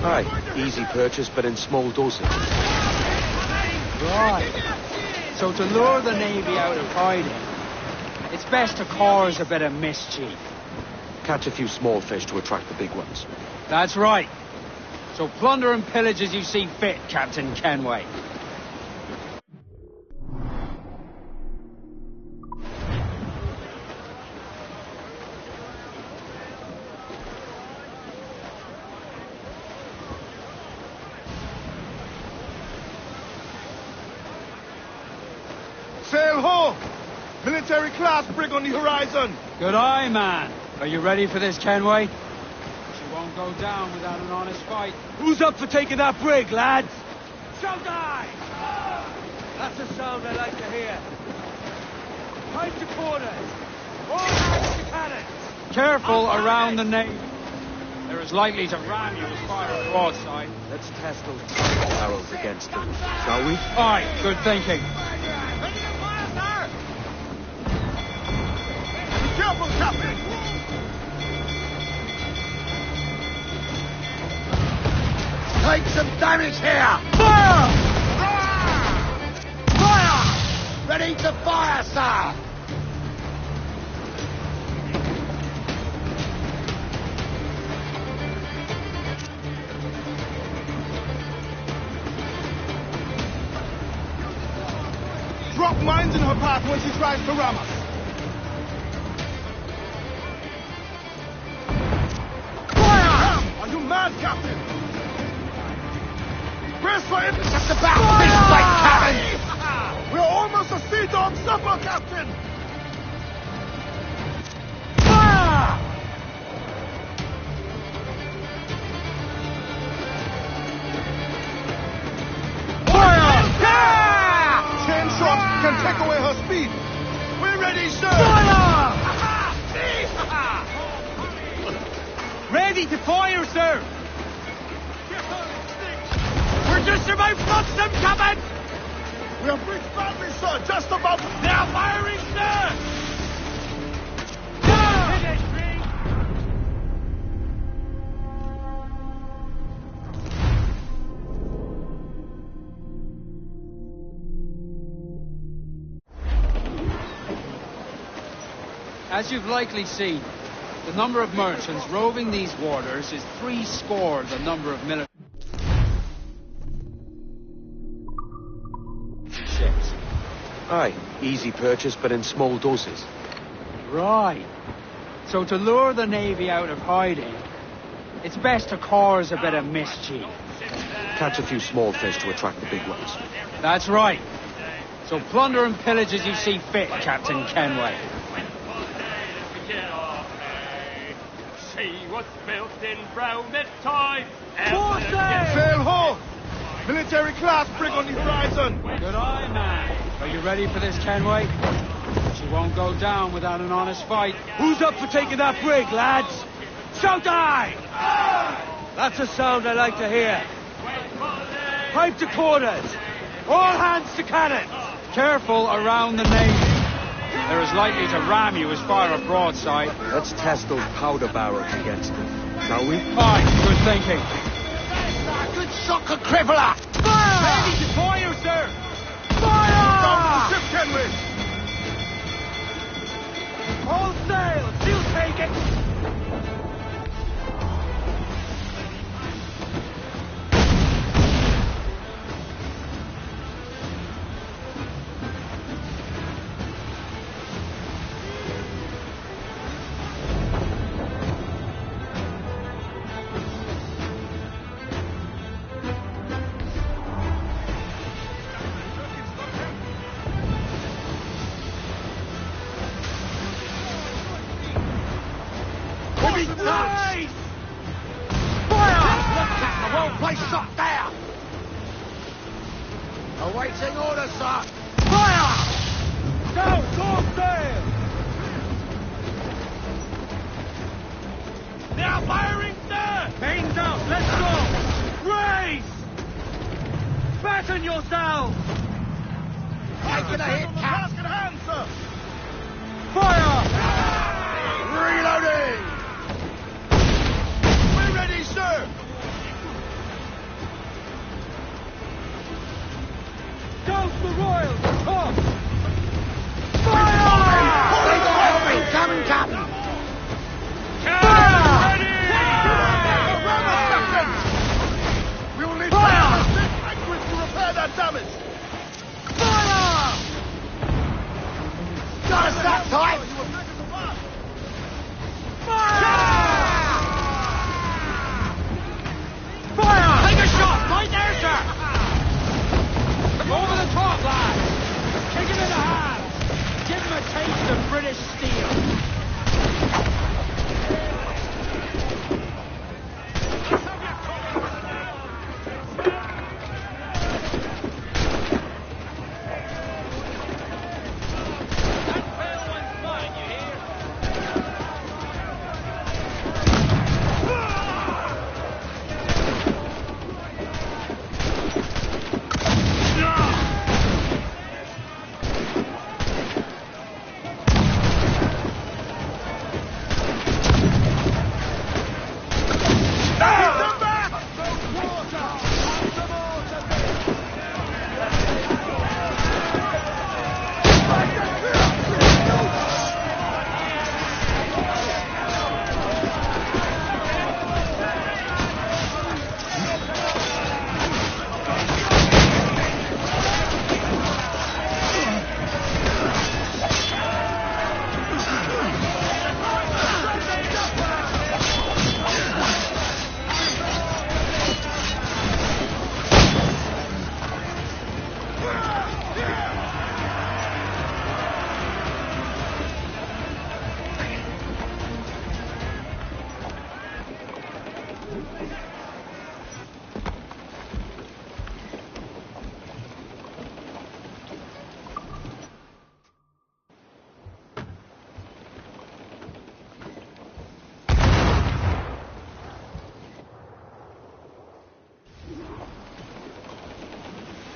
Aye, easy purchase, but in small doses. Right. So to lure the Navy out of hiding, it's best to cause a bit of mischief. Catch a few small fish to attract the big ones. That's right. So plunder and pillage as you see fit, Captain Kenway. Sail ho! Military class brig on the horizon! Good eye, man. Are you ready for this, Kenway? She won't go down without an honest fight. Who's up for taking that brig, lads? Shall die! That's a sound I like to hear. Pipe to quarters. All hands to cannons. Careful around the Navy. They're as likely to ram you as fire a broadside. Let's test those arrows against them, shall we? Aye, good thinking. Careful, Captain! Take some damage here! Fire! Fire! Ready to fire, sir! Drop mines in her path when she tries to ram us. Are you mad, Captain? Brace for it! Just about this way, Captain! We're almost a sea dog supper, Captain! Fire! Fire! Chain shots can take away her speed. We're ready, sir! Ready to fire, sir. We're just about to bust them, Captain. We have reached boundary, sir! Just about... They're firing, sir. As you've likely seen, the number of merchants roving these waters is 70 the number of military ships. Aye, easy purchase, but in small doses. Right. So to lure the Navy out of hiding, it's best to cause a bit of mischief. Catch a few small fish to attract the big ones. That's right. So plunder and pillage as you see fit, Captain Kenway. See what's built in brown at time. Sail ho! Military class brig on the horizon! Good eye, man. Are you ready for this, Kenway? She won't go down without an honest fight. Who's up for taking that brig, lads? Shall die! That's a sound I like to hear. Pipe to quarters. All hands to cannons. Careful around the Navy. They're as likely to ram you as fire a broadside. Let's test those powder barrels against them, shall we? Aye, good thinking. Good shock and crippler! Ready to fire, sir. Down with the ship, Kenway! All sail. She'll take it. Nice! Fire! Look at the whole place shot down! Awaiting orders, sir! Fire! Down, all sail. They are firing, sir. Mains out. Let's go. Race! Fasten yourselves. Taking a hit, Cap! Task at hand, sir! Fire! Reloading! We're ready, sir! British steel.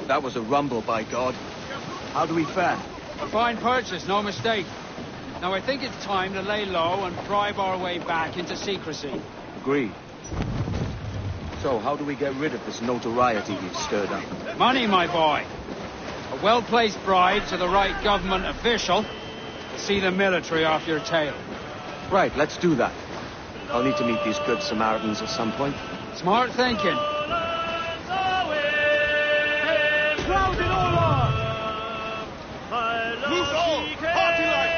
That was a rumble, by God. How do we fare? A fine purchase, no mistake. Now I think it's time to lay low and bribe our way back into secrecy. Agreed. So, how do we get rid of this notoriety we've stirred up? Money, my boy. A well-placed bribe to the right government official to see the military off your tail. Right, let's do that. I'll need to meet these good Samaritans at some point. Smart thinking. Crowd in order! Loose all! Party life!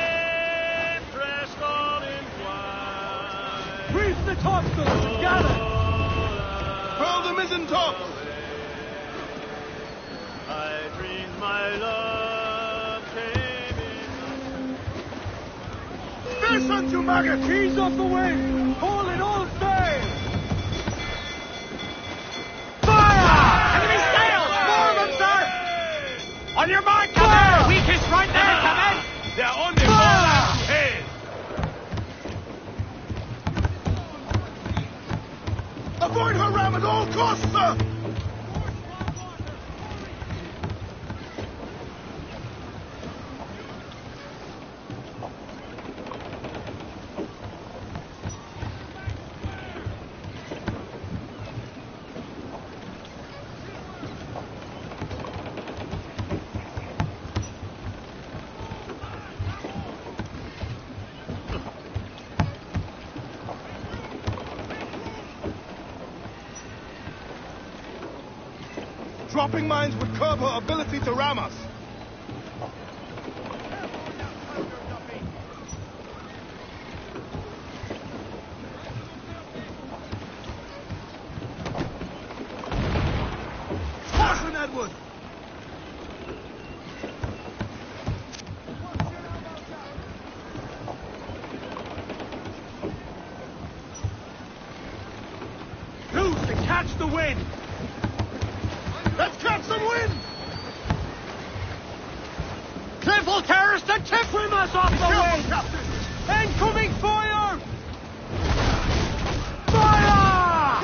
Brief the topsails! Gather! Furl the mizzen tops! I dreamed my love came in. Listen, you maggots! Ease off the wind! Haul in all sail! On your mark, come in! Weakest right there, come in! They're on the ball! Hey! Avoid her ram at all costs, sir! Dropping mines would curb her ability to ram us. Caution, Edward! Loose and catch the wind! Let's catch some wind! Careful, terrorists, and trim us off the Careful, wind! Captain! Incoming fire! Fire!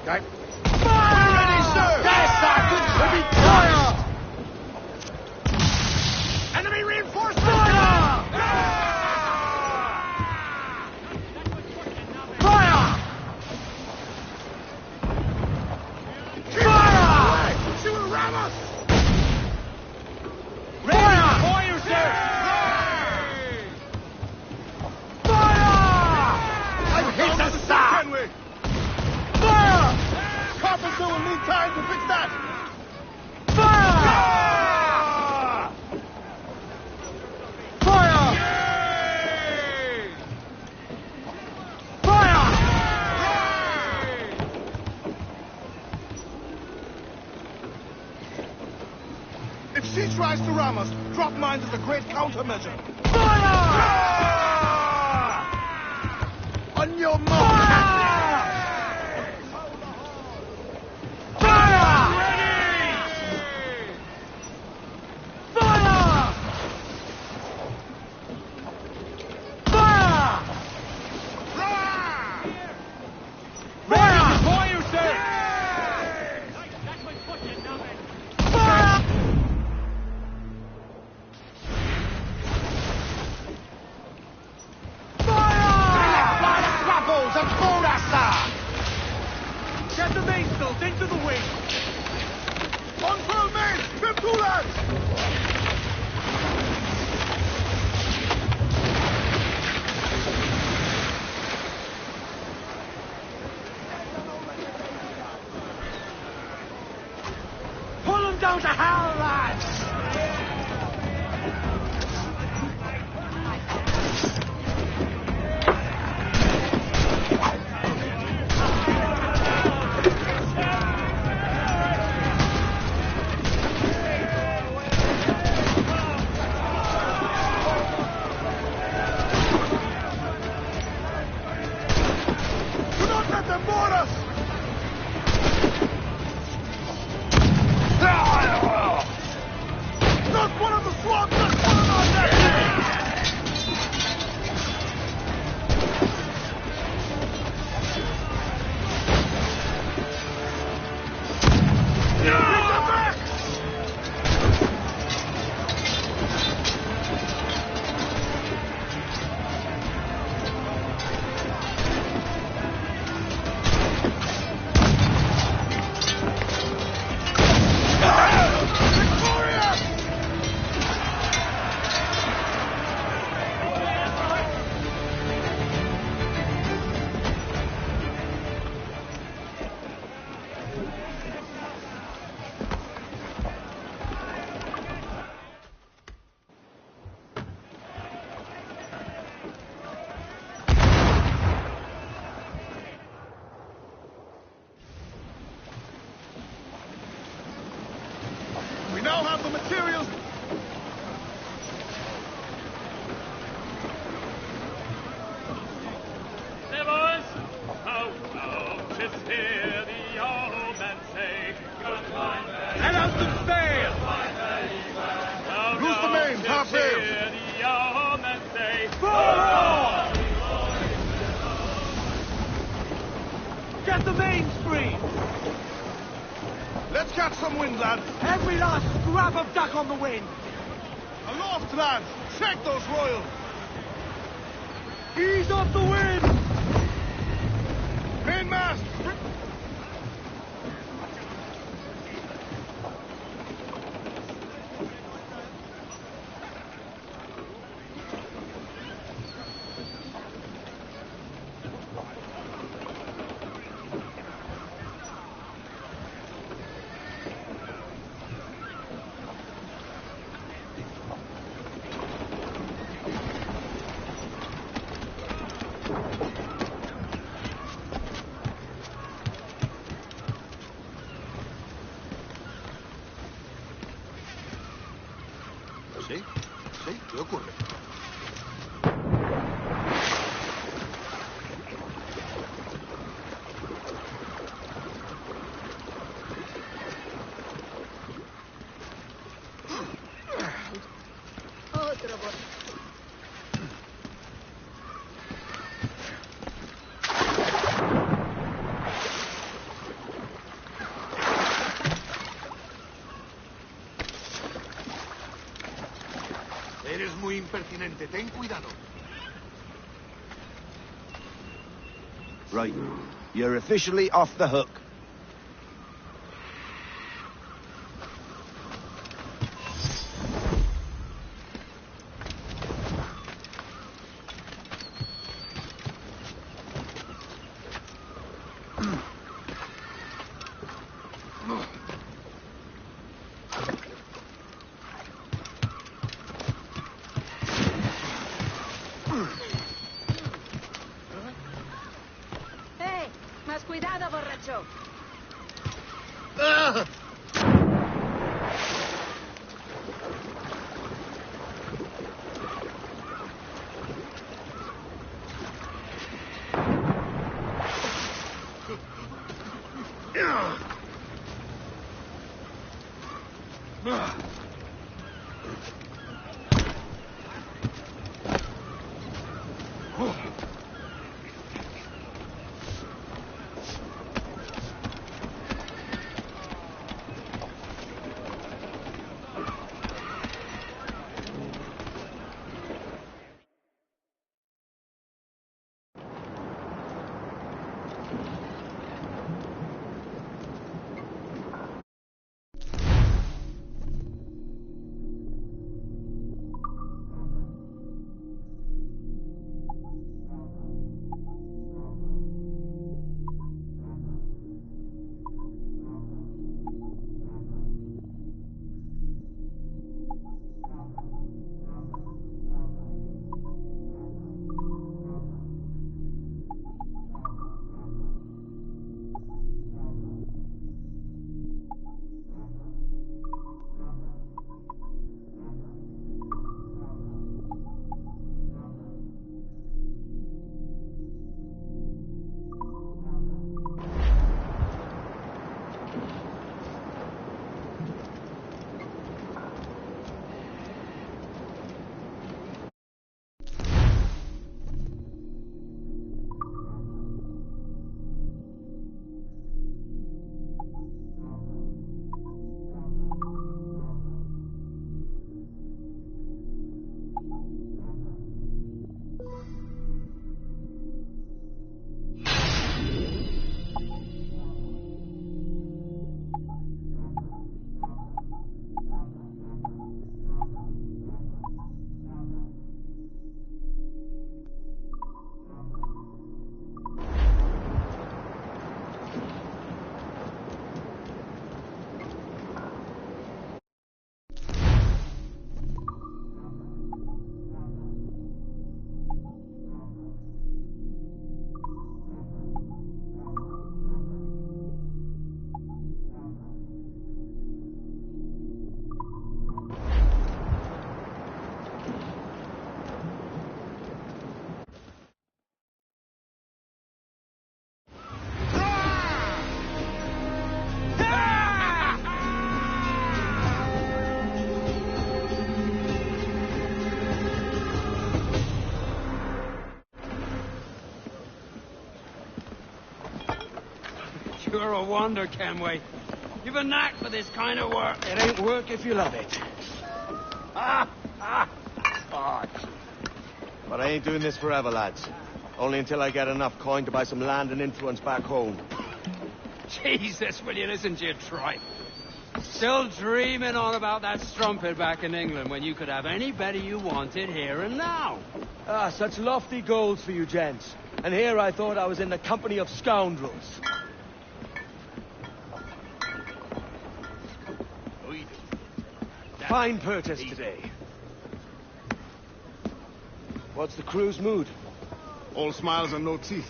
Okay. Fire! We're ready, sir! Yes, sir! Good to be fire! Enemy reinforcements! Fire! Fire! Fire! She will ram us! Fire! Fire, sir! Fire! I've hit the star! Can we? Fire! Carpenter will need time to fix that! Fire! she tries to ram us, drop mines as a great countermeasure. Fire! On your mark! Get the mainsails into the wing! On full main! We're two lads! Pull them down to hell, lads! We now have the materials. There, boys. Oh, just hear the old man say, goodbye. Let out the sail! Loose the main, half sails. Hear the old man say, Get the mains free! Let's catch some wind, lads. Every last scrap of duck on the wind! Aloft, lads. Check those royals. Ease off the wind! Mainmast. ¿Sí? ¿Sí? ¿Qué ocurre? Otro bot. Eres muy impertinente. Ten cuidado. Right. You're officially off the hook. Más cuidado, borracho. You're a wonder, Kenway. You've a knack for this kind of work. It ain't work if you love it. But I ain't doing this forever, lads. Only until I get enough coin to buy some land and influence back home. Jesus, will you listen to your tripe? Still dreaming on about that strumpet back in England when you could have any better you wanted here and now. Ah, such lofty goals for you gents. And here I thought I was in the company of scoundrels. Fine purchase today. What's the crew's mood? All smiles and no teeth.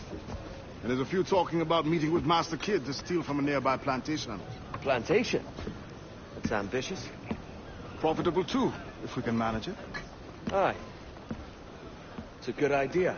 And there's a few talking about meeting with Master Kid to steal from a nearby plantation. Plantation? It's ambitious. Profitable too, if we can manage it. Aye. It's a good idea.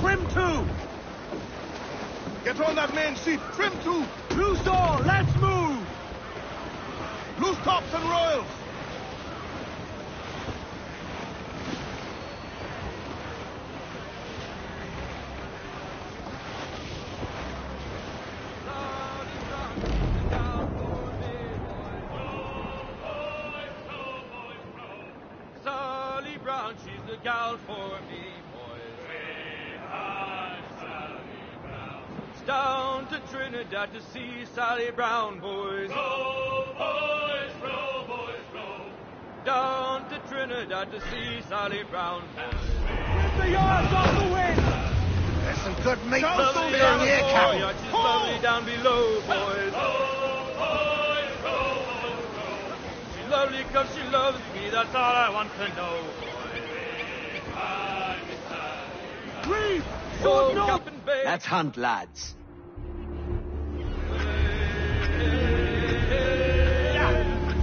trim to! Get on that main sheet. Trim to. Loose all, let's move! Loose tops and royals. Sally Brown, she's the gal for me, boys. Down to Trinidad to see Sally Brown, boys. Row, boys, row, boys, row. Down to Trinidad to see Sally Brown, boys. Rip the yards off the wind! There's some good meat Lovely down down here, below, Captain. yeah, she's lovely down below, boys. She's lovely 'cause she loves me, that's all I want to know, boys. Reef! Oh, Short north! Captain Bay. Let's hunt, lads.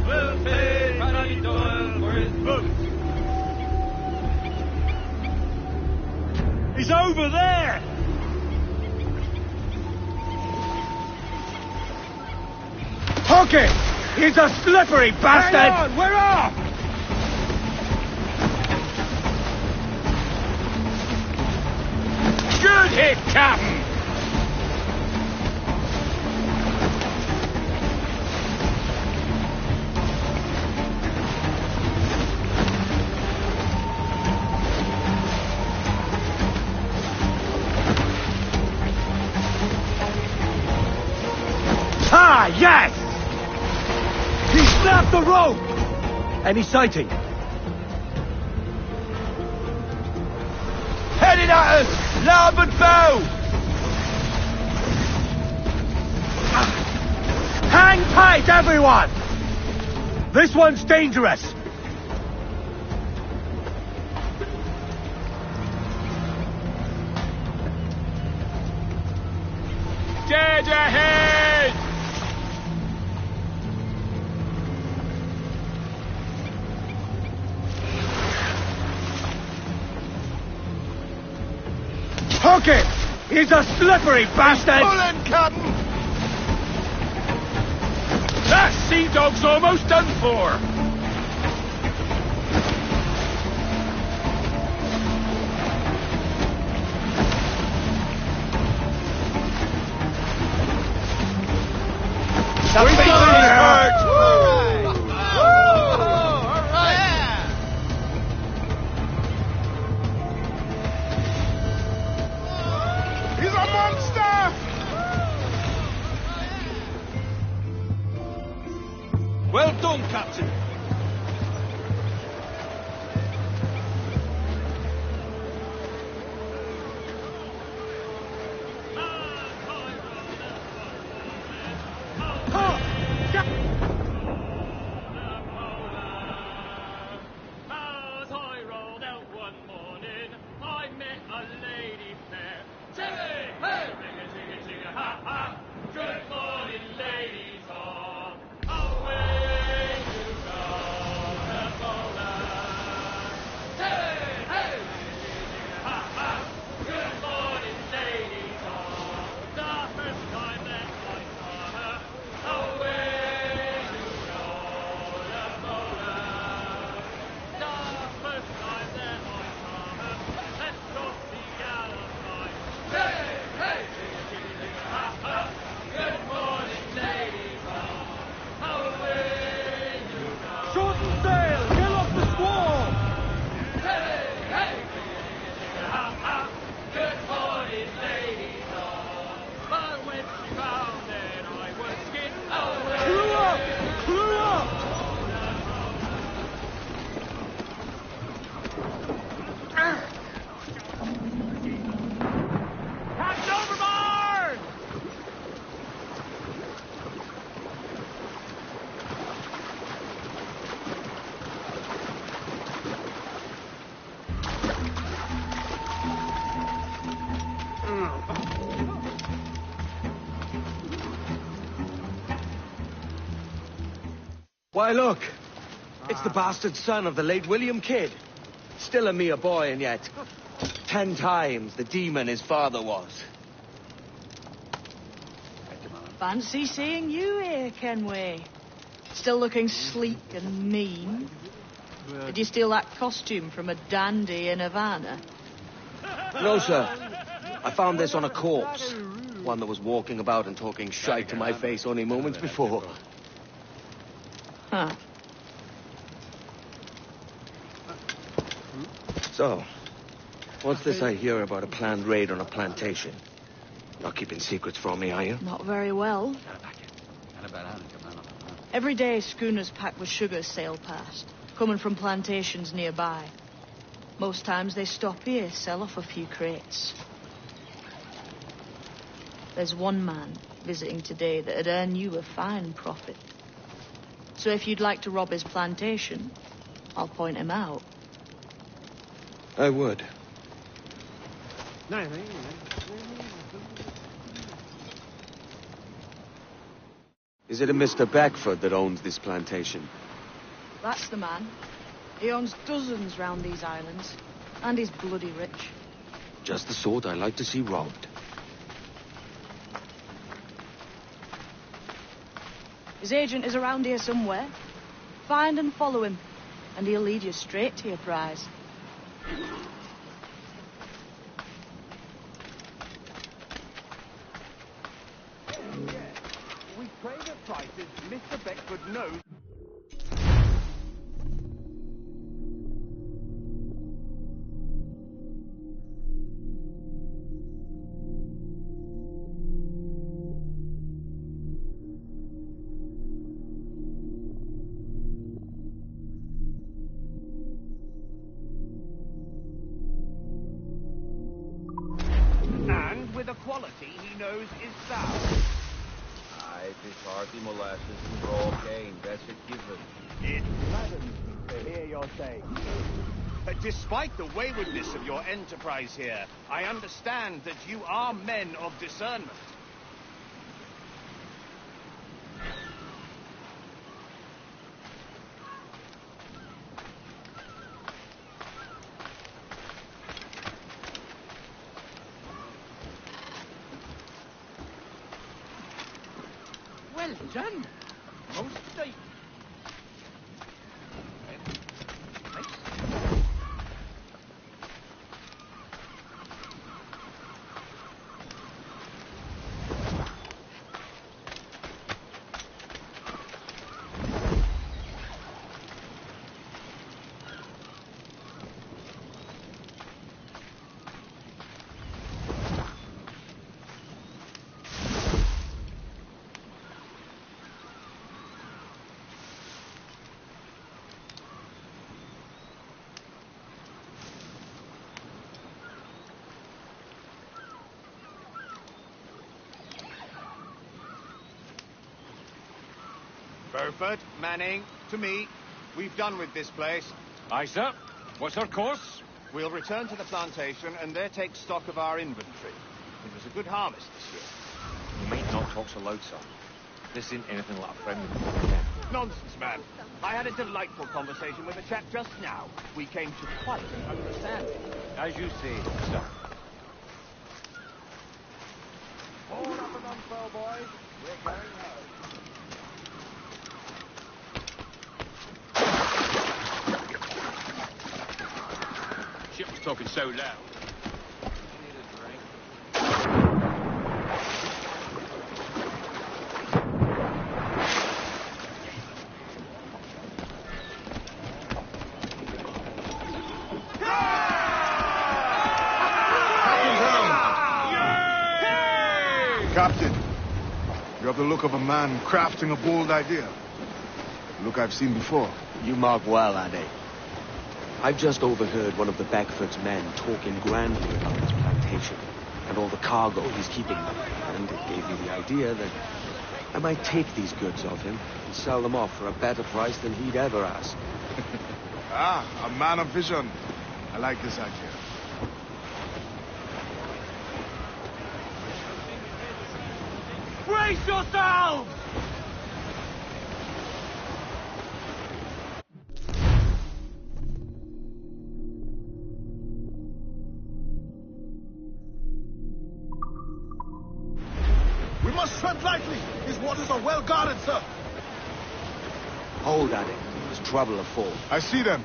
We'll pay Paddy Doyle for his boots. He's over there! Hook it! He's a slippery bastard! Hang on, we're off! Good hit, Captain! Ah, yes! He snapped the rope! Any sighting? Headed at us! Larboard bow! Hang tight, everyone! This one's dangerous! Dead ahead! Hook it! He's a slippery bastard! Pull in, Captain. That sea dog's almost done for! We've hurt! He's a monster. Well done, Captain. As I rolled out one morning, I met a lady fair. Chigga, hey! Chigga, chigga, chigga, ha, ha! Good morning, ladies all. Away you go, Ebola. Chigga, hey! Chigga, chigga, ha, ha! Good morning, ladies all. The first time that I saw her, away you go, Ebola. The first time that I saw her, let's go see Galahad. Hey, hey, chigga, chigga, chigga, ha, ha. Good morning, ladies all. Away you go. Shorten sail! Get off the squall! Hey, hey, chigga, chigga, chigga, ha, ha. Good morning, ladies all. But when she found that I was skinned away. Crew up! Crew up! Catch overboard! Why, look. It's the bastard son of the late William Kidd. Still a mere boy, and yet 10 times the demon his father was. Fancy seeing you here, Kenway. Still looking sleek and mean. Did you steal that costume from a dandy in Havana? No, sir. I found this on a corpse. One that was walking about and talking shite to my face only moments before. Huh. So, what's this I hear about a planned raid on a plantation? Not keeping secrets from me, are you? Not very well. Every day, schooners packed with sugar sail past, coming from plantations nearby. Most times they stop here, sell off a few crates. There's one man visiting today that'd earn you a fine profit. So if you'd like to rob his plantation, I'll point him out. I would. Is it a Mr. Beckford that owns this plantation? That's the man. He owns dozens round these islands. And he's bloody rich. Just the sort I like to see robbed. His agent is around here somewhere. Find and follow him, and he'll lead you straight to your prize. We trade at prices Mr. Beckford knows. And with a quality he knows is sound. Aye, fish hearty, molasses, and raw cane. That's a given. It gladdens me to hear your say. Despite the waywardness of your enterprise here, I understand that you are men of discernment. Well done. Most safe. Burford, Manning, to me. We've done with this place. Aye, sir. What's our course? We'll return to the plantation and there take stock of our inventory. It was a good harvest this year. You might not talk so loud, sir. This ain't anything like a friendly camp. Nonsense, man. I had a delightful conversation with a chap just now. We came to quite an understanding. As you say, sir. Hold up and unfurl, boys. We're going home. Ship was talking so loud. Captain, you have the look of a man crafting a bold idea. The look I've seen before. You mark well, Addy. I've just overheard one of the Beckford's men talking grandly about his plantation and all the cargo he's keeping them. And it gave me the idea that I might take these goods of him and sell them off for a better price than he'd ever ask. A man of vision. I like this idea. Brace yourselves! Tread lightly. These waters are well guarded, sir. Hold at it. There's trouble afoot. I see them.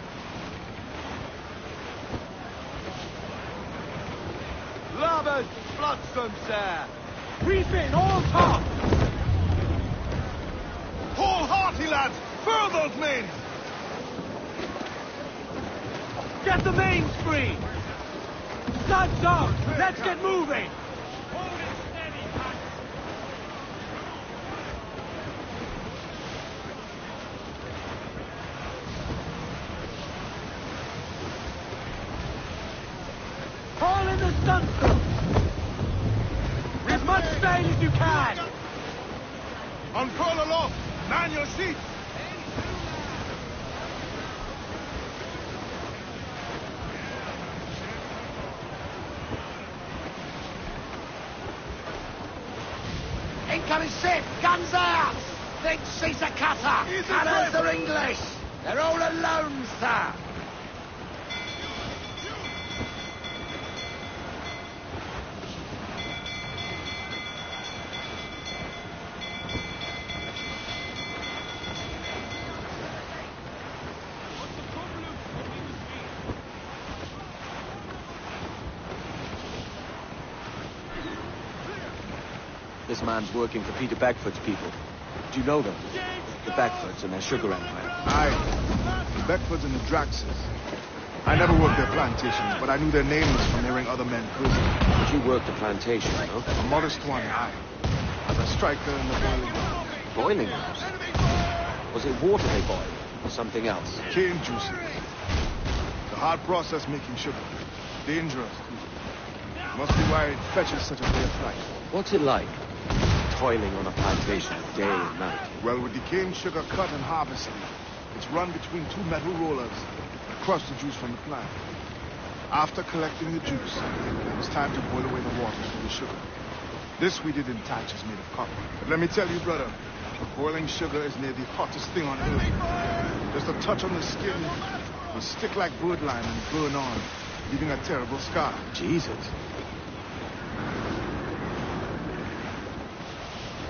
Larboard, Bloodstorm, sir. We've been all top. Hold hearty, lads. Furl those men. Get the mains free. Guns out. Let's get moving. Haul in the stunsail. As much sail as you can. Unfurl aloft. Man your seats. Incoming ship! Guns out! Think she's a cutter! Cannons are English! They're all alone, sir! This man's working for Peter Beckford's people. Do you know them? The Beckfords and their sugar empire. Aye. The Beckfords and the Draxes. I never worked their plantations, but I knew their names from hearing other men prison. You worked the plantation, no? A modest one, aye. As a striker in the boiling ground. Boiling house? Was it water they boiled, or something else? Cane juices. The hard process making sugar. Dangerous, too. Must be why it fetches such a fair price. What's it like? Toiling on a plantation day and night. Well, with the cane sugar cut and harvested, it's run between two metal rollers that crush the juice from the plant. After collecting the juice, it was time to boil away the water for the sugar. This we did in thatches made of copper. But let me tell you, brother, boiling sugar is near the hottest thing on earth. Just a touch on the skin will stick like birdlime and burn on, leaving a terrible scar. Jesus.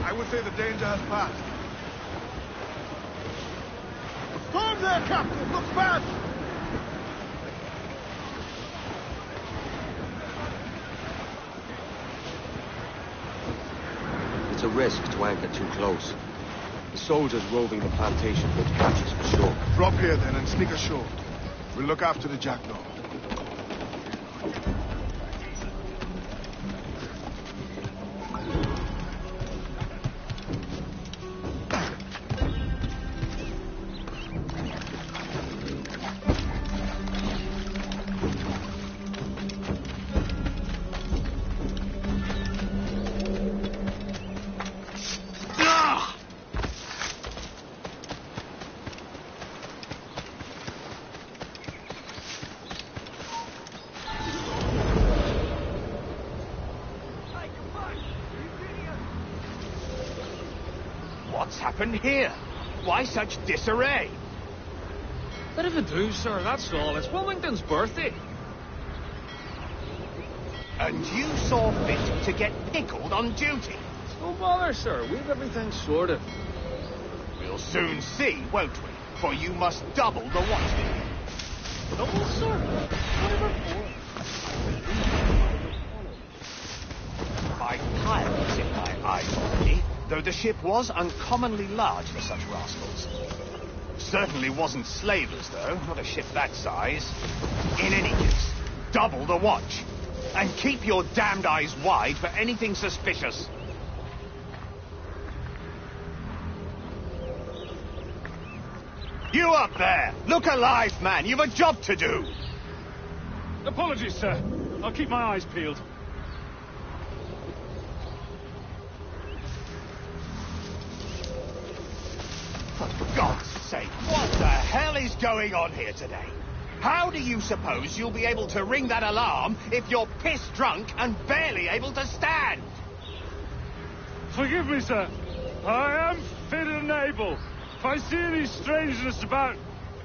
I would say the danger has passed. Storm there, Captain! Looks bad! It's a risk to anchor too close. The soldiers roving the plantation would catch us for sure. Drop here then and sneak ashore. We'll look after the jackdaw. What's happened here? Why such disarray? Bit of a do, sir, that's all. It's Wilmington's birthday. And you saw fit to get pickled on duty? No bother, sir. We've everything sorted. We'll soon see, won't we? For you must double the watch. Double, sir? Whatever for? By pirates in my eyes only, though the ship was uncommonly large for such rascals. Certainly wasn't slavers, though, not a ship that size. In any case, double the watch. And keep your damned eyes wide for anything suspicious. You up there! Look alive, man! You've a job to do! Apologies, sir. I'll keep my eyes peeled. For God's sake, what the hell is going on here today? How do you suppose you'll be able to ring that alarm if you're piss drunk and barely able to stand? Forgive me, sir. I am fit and able. If I see any strangeness about,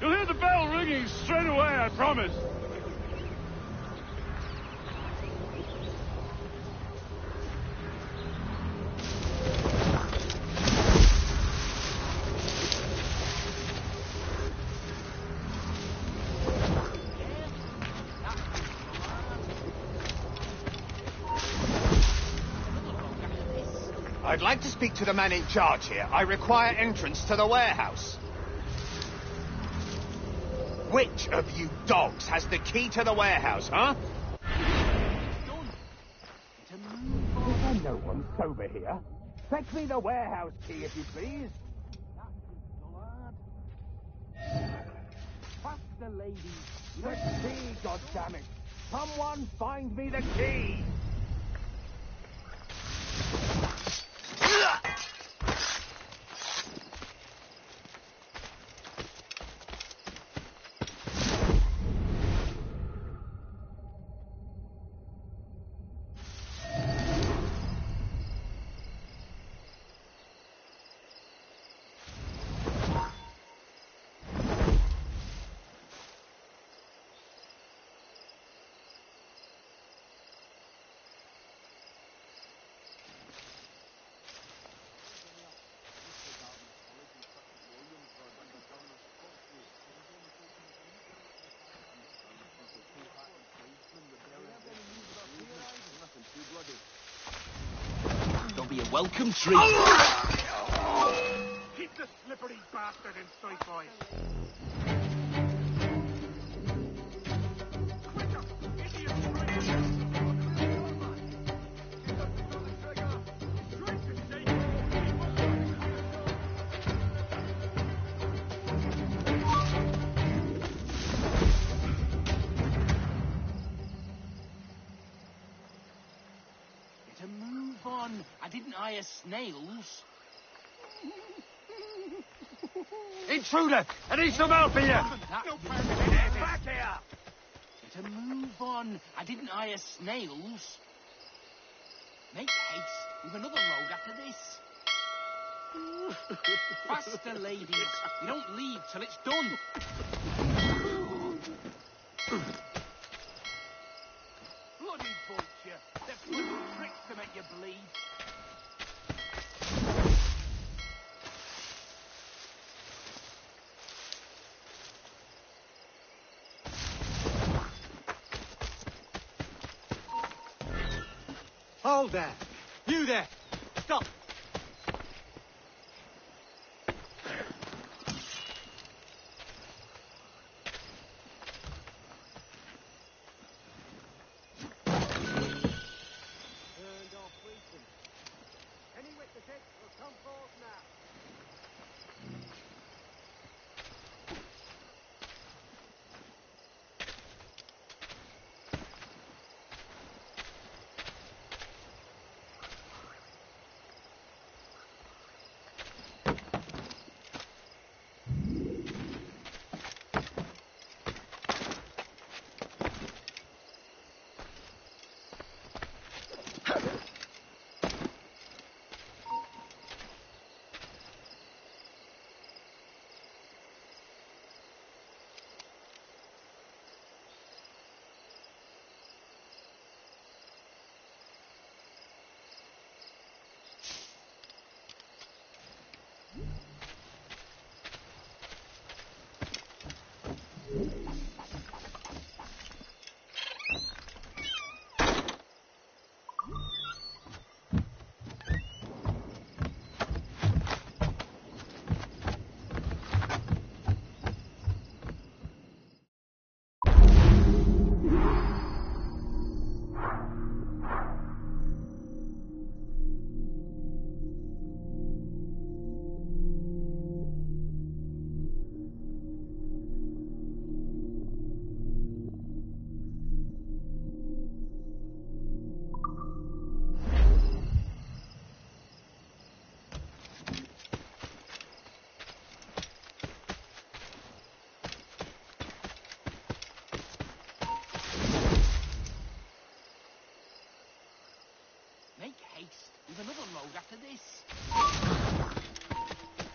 you'll hear the bell ringing straight away, I promise. I'd like to speak to the man in charge here. I require entrance to the warehouse. Which of you dogs has the key to the warehouse, huh? No one's sober here. Fetch me the warehouse key, if you please. Faster, ladies. The key, goddammit. Someone find me the key. Don't be a welcome treat. Keep the slippery bastard in sight, boys. I didn't hire snails. Intruder! I need some help here! Back here! To move on, I didn't hire snails. Make haste, we've another load after this. Faster, ladies. We don't leave till it's done. Bloody vulture! They're putting tricks to make you bleed. Hold there! You there! Stop! Make haste, we've another load after this.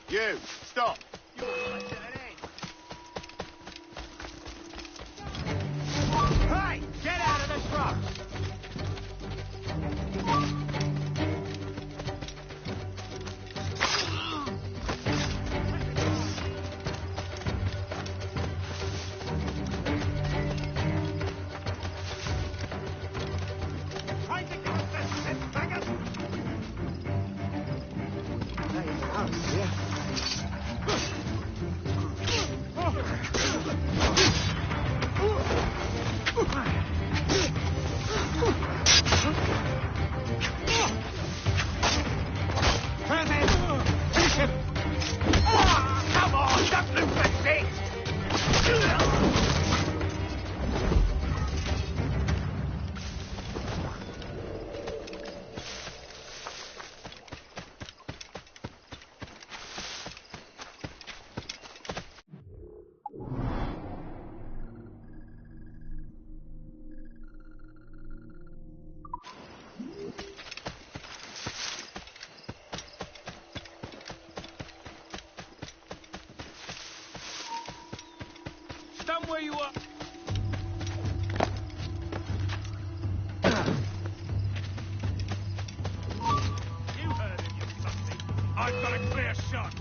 You, stop! Hey! Get out of the shrubs! from where you are. You heard him, you something. I've got a clear shot.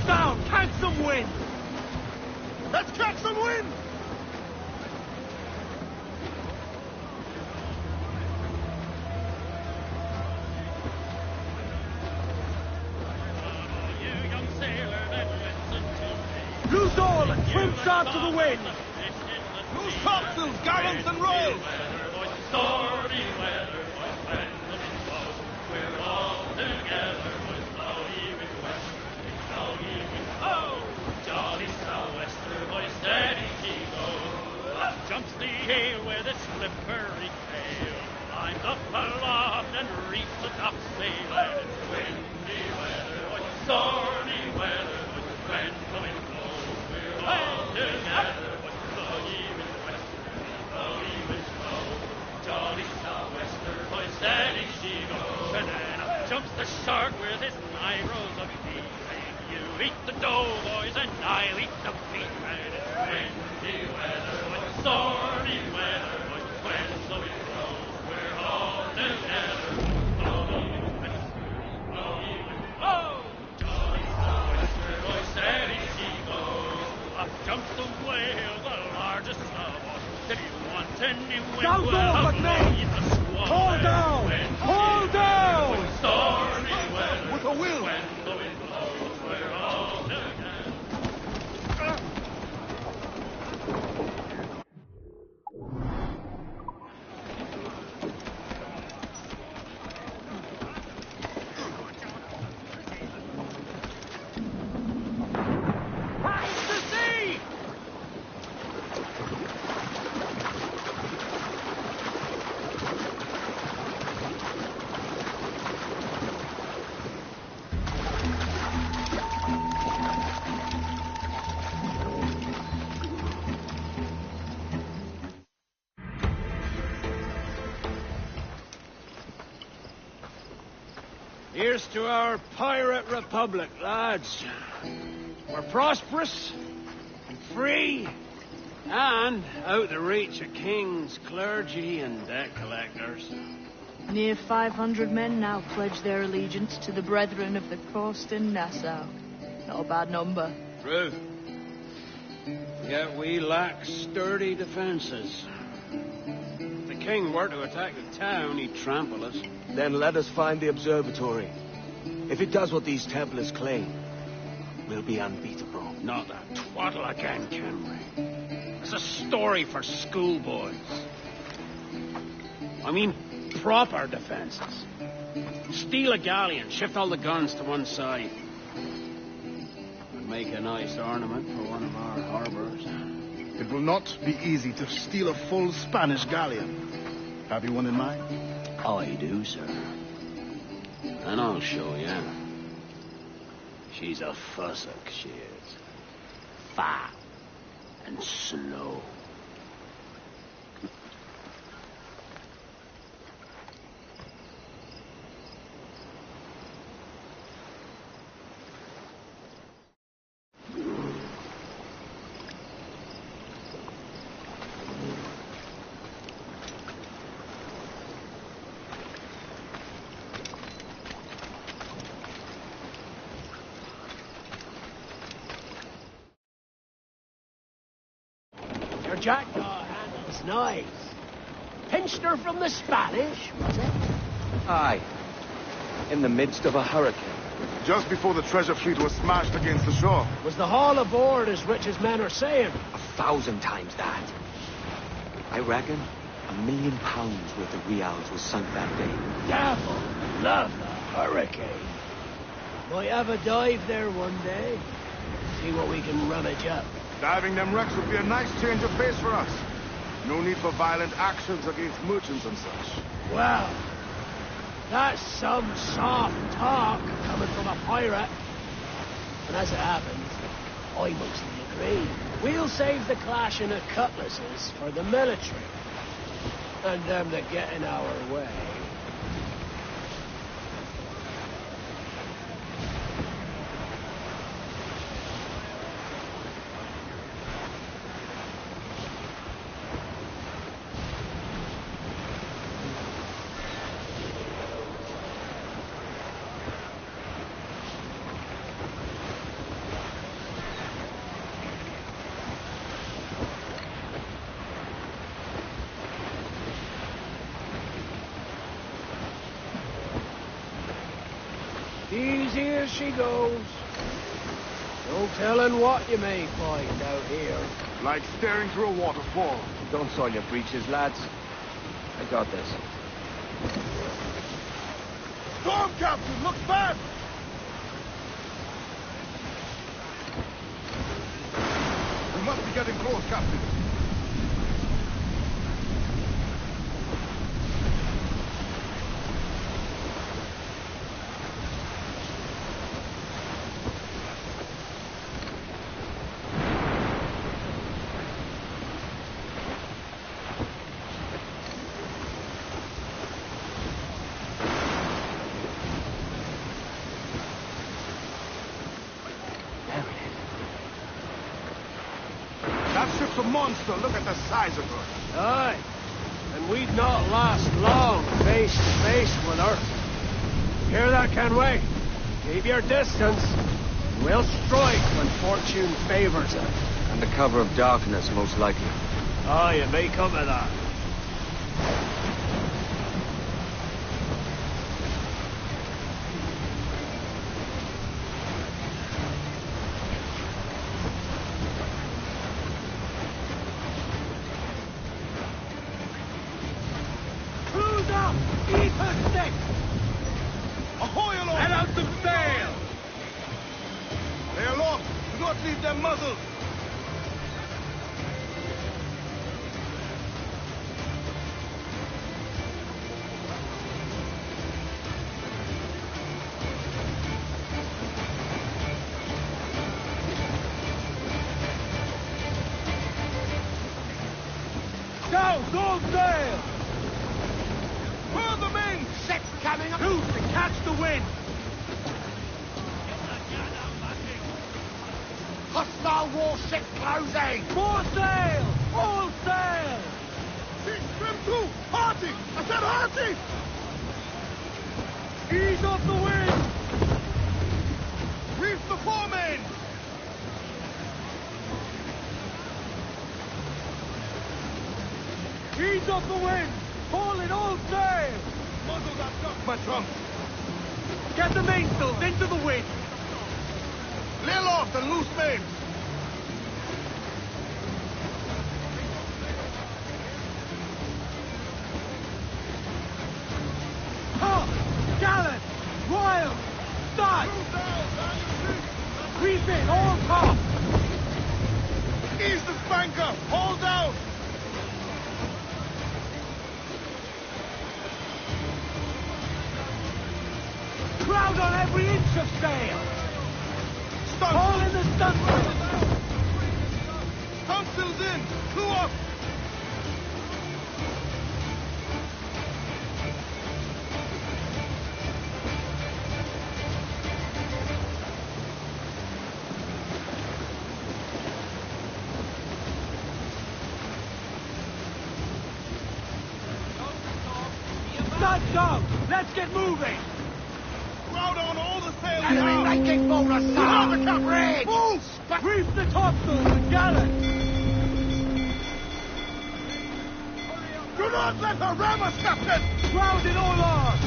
Down! Catch some wind! Let's catch some wind! You young sailor, then listen to me. Loose all and trim sharp to the wind! Loose topsails, gallants and royals! Stormy weather, when the wind blows, we're all together, with snowy wind west, snowy wind, oh, jolly sou'wester, boy, steady she goes. Up jumps the ale with its slippery tail, climbs up aloft and reefs the topsail, and it's windy weather, boy, stormy weather, boy, when the wind blows, we're all together, with snowy wind west, snowy wind blows. Jolly sou'wester, boy, steady she goes. And then up jumps the shark with his 9 rows of teeth. You eat the dough, boys, and I'll eat the meat. And it's windy weather, boy, stormy weather, boy, when the wind blows, we're all together. Blowy wind, blowy wind, oh! Jolly sou'wester, boy, steady she goes. Up jumps the whale, the largest of all. If you want any wind, Down, well, but me! it's a squall. Hold down! Hold down! Stormy weather, With a will! when the wind blows, we're all together. Eyes to sea! Here's to our pirate republic, lads. We're prosperous, and free, and out the reach of kings, clergy, and debt collectors. Near 500 men now pledge their allegiance to the Brethren of the Coast in Nassau. Not a bad number. True. Yet we lack sturdy defenses. If the king were to attack the town, he'd trample us. Then let us find the observatory. If it does what these Templars claim, we'll be unbeatable. Not that twaddle again, can we? It's a story for schoolboys. I mean, proper defenses. Steal a galleon, shift all the guns to one side. And make a nice ornament for one of our harbors. It will not be easy to steal a full Spanish galleon. Have you one in mind? I do, sir. And I'll show you. She's a fussock, she is. Fat and slow. Your jackdaw handle's nice. Pinched her from the Spanish, was it? Aye. In the midst of a hurricane. Just before the treasure fleet was smashed against the shore. Was the haul aboard as rich as men are saying? 1,000 times that. I reckon £1 million worth of reals was sunk that day. Devil love the hurricane. Might have a dive there one day. See what we can rummage up. Diving them wrecks would be a nice change of pace for us. No need for violent actions against merchants and such. Well, that's some soft talk coming from a pirate. And as it happens, I mostly agree. We'll save the clashing of cutlasses for the military. And them that get in our way. Easy as she goes. No telling what you may find out here. Like staring through a waterfall. Don't soil your breeches, lads. I got this. Storm, Captain! Look back! We must be getting close, Captain. That ship's a monster. Look at the size of her. Aye. And we'd not last long face to face with her. Hear that, Kenway? Keep your distance. We'll strike when fortune favors it. Under cover of darkness, most likely. Aye, it may come to that. Cruise up! Eat her stick! Ahoy, aloft! Let out the sail! They are aloft. Do not leave them muzzled. Go! Go sail! Further main! Six coming up! Two to catch the wind. our warship closing! More sail! All sail! Trim to! Hearty! I said hearty! Ease off the wind! Reef the foreman! Ease off the wind! Haul in all sail! Muzzle that duck, my trunk! Get the mainsails into the wind! Lay aloft and loose mains! Top! Gallant! Royal! Start! Reef in, all top! Ease the spanker! Hold down! Crowd on every inch of sail! Stunt! Haul in the stunsail! Stuntsails in! Crew up! Stunt down! Let's get moving! Crowd on all the sails Enemy now! making for us, sir! Another cap! Rig! Move! Reef the topsails and gallant! Do not let her ram us, Captain! Crowd in all arms!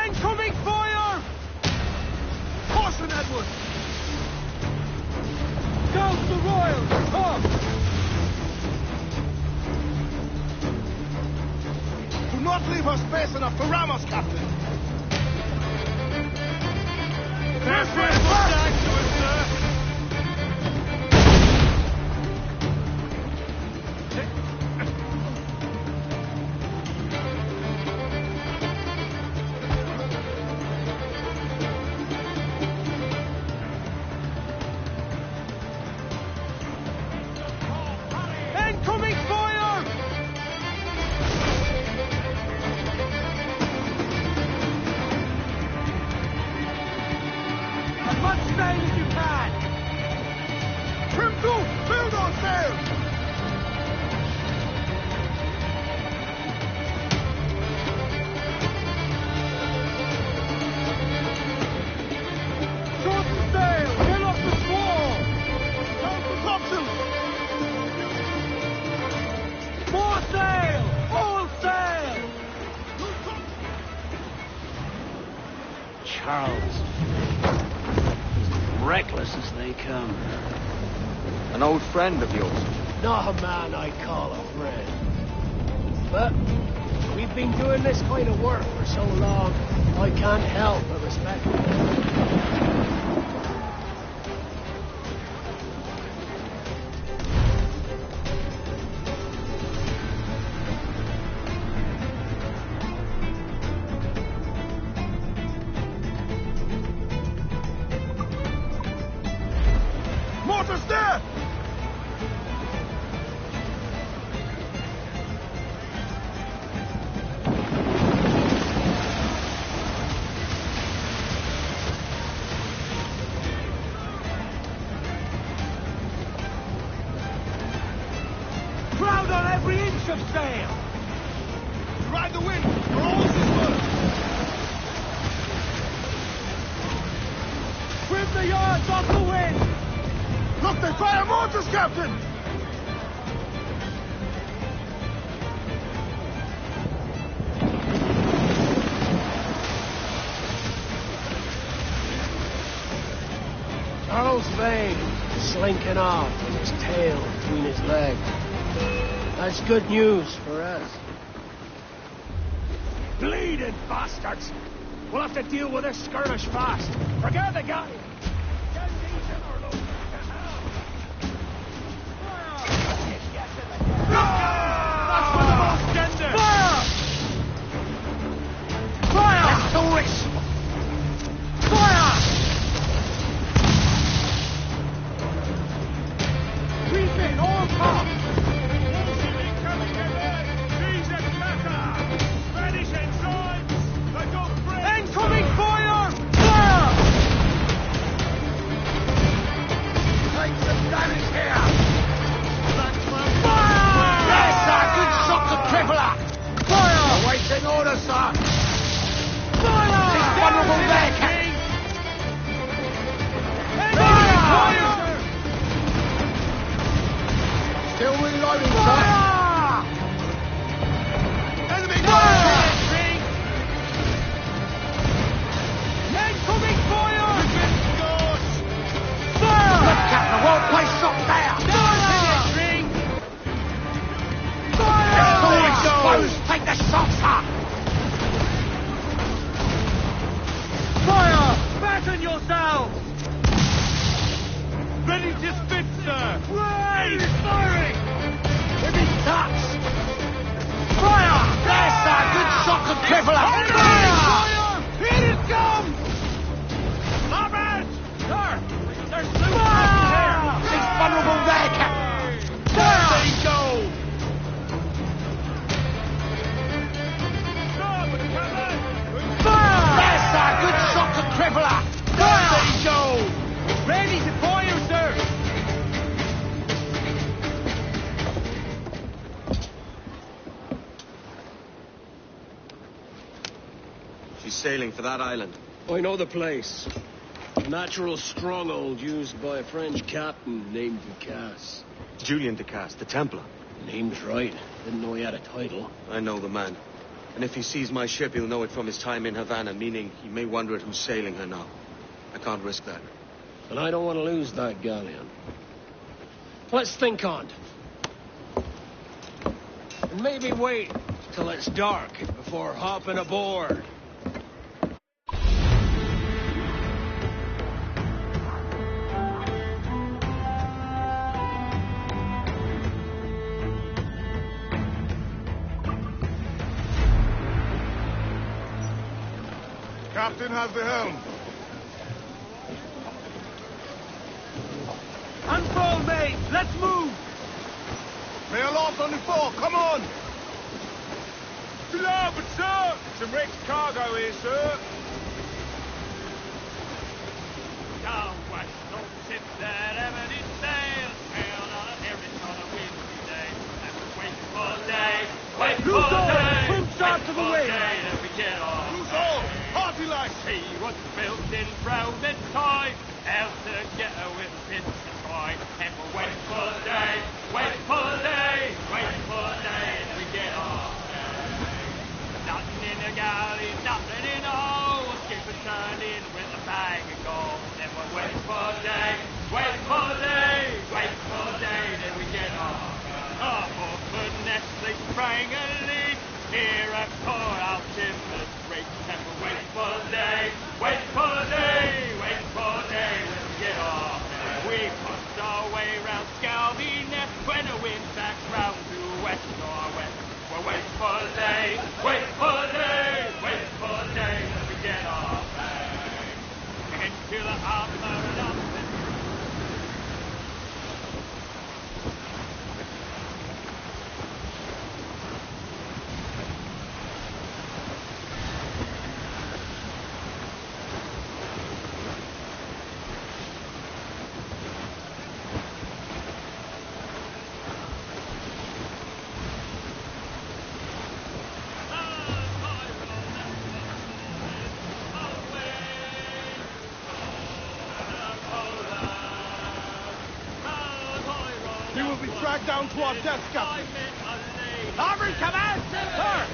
Incoming fire! Caution, Edward! Down the Royal! Top! Do not leave her space enough to ram us, Captain! There's back to it, sir! Incoming fire! As much sail as you can! Trim to! Build on sails! Shorten sail! Get off the squall! Down the topsails! More sail! All sail! Charles. As reckless as they come. An old friend of yours. Not a man I call a friend. But we've been doing this kind of work for so long, I can't help but respect him. Mortars there! Crowd on every inch of sail! Ride the wind! We're all sisters! Trim the yards off the wind! Look, they fire mortars, Captain! Charles Vane slinking off with his tail between his legs. That's good news for us. Bleeding bastards! We'll have to deal with this skirmish fast. Forget the guy! Get these in our load. That's for the most gender! Fire! Fire! That's the risk! Fire! Reef in, all top! Incoming ahead! Trees and cutter! Spanish and orders, sir! Fire! It's vulnerable there, King! Fire! Still reloading, sir! Enemy fire! Incoming fire! Fire! Look, Captain, the whole place shot down! Take the shots, sir! Fire! Batten yourselves! Ready to spit, sir! Right! Firing! If he cuts! Fire! There, sir! Good shot to cripple her! Fire! Here it comes! Larboard! Sir! There's two here! He's vulnerable there, Captain! Fire! There you go! Good shot to cripple her! There you go! Ready to fire, sir! She's sailing for that island. I know the place. A natural stronghold used by a French captain named Ducasse. Julian Ducasse, the Templar. Name's right. Didn't know he had a title. I know the man. And if he sees my ship, he'll know it from his time in Havana, meaning he may wonder at who's sailing her now. I can't risk that. And I don't want to lose that galleon. Let's think on it. And maybe wait till it's dark before hopping aboard. Captain has the helm. Unfold, mate! Let's move! May aloft on the fore, come on! To larboard, sir! Some wrecked cargo here, sir. Down west, no ship that ever did sail. Sail on every sort of windy day. And wait for day, wait for day. Boots out to the wind! Then we get on. Who's all? Party lights! He was built in frozen time, else to get her with pits and twine. And we'll wait for day, wait for day, wait for day, then we get on. Nothing in the galley, nothing in the hole. Skip and turn in with a bag of gold. Then we'll wait for day, wait for day, wait for day, then we get on. Oh, for goodness sake, sprang a leak. Here I pour out timbers, break and we'll wait for day, wait for day, wait for day, when we get off. We pushed our way round Scalby Neck when the wind backs round to west northwest. We'll wait for day, wait for day, wait for day, when we get off. Into the harbor and up the We will be dragged down to our death, Captain. Larboard, come out! Sir!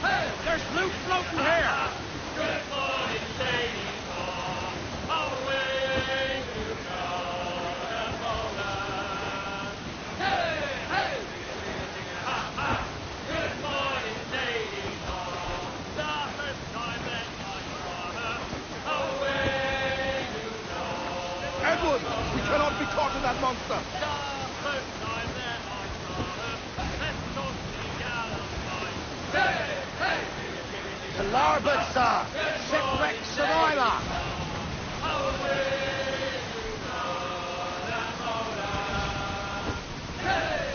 There's loot floating here! Good morning, ladies. Away to Hey, hey! Ha, ha! Good morning, ladies. The first time that I saw her. Away to Edward, we cannot be caught in that monster. The first time that I saw her. Let's talk to the Hey, hey! To larboard, sir! Shipwreck survivor! Hey!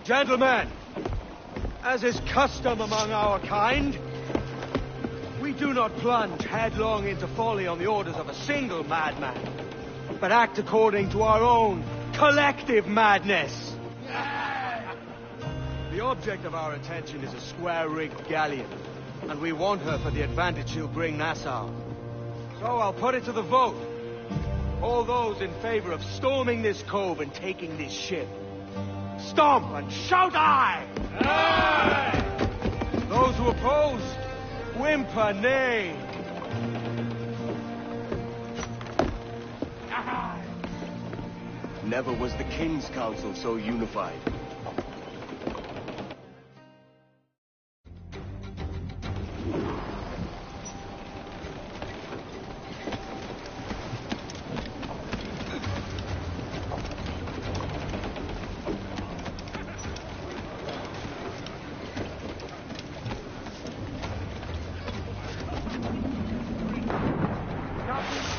Gentlemen, as is custom among our kind, we do not plunge headlong into folly on the orders of a single madman, but act according to our own collective madness. The object of our attention is a square-rigged galleon, and we want her for the advantage she'll bring Nassau. So I'll put it to the vote. All those in favor of storming this cove and taking this ship, stomp and shout aye! Aye! Those who oppose, whimper nay. Never was the King's Council so unified.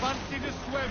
Fancy to swim.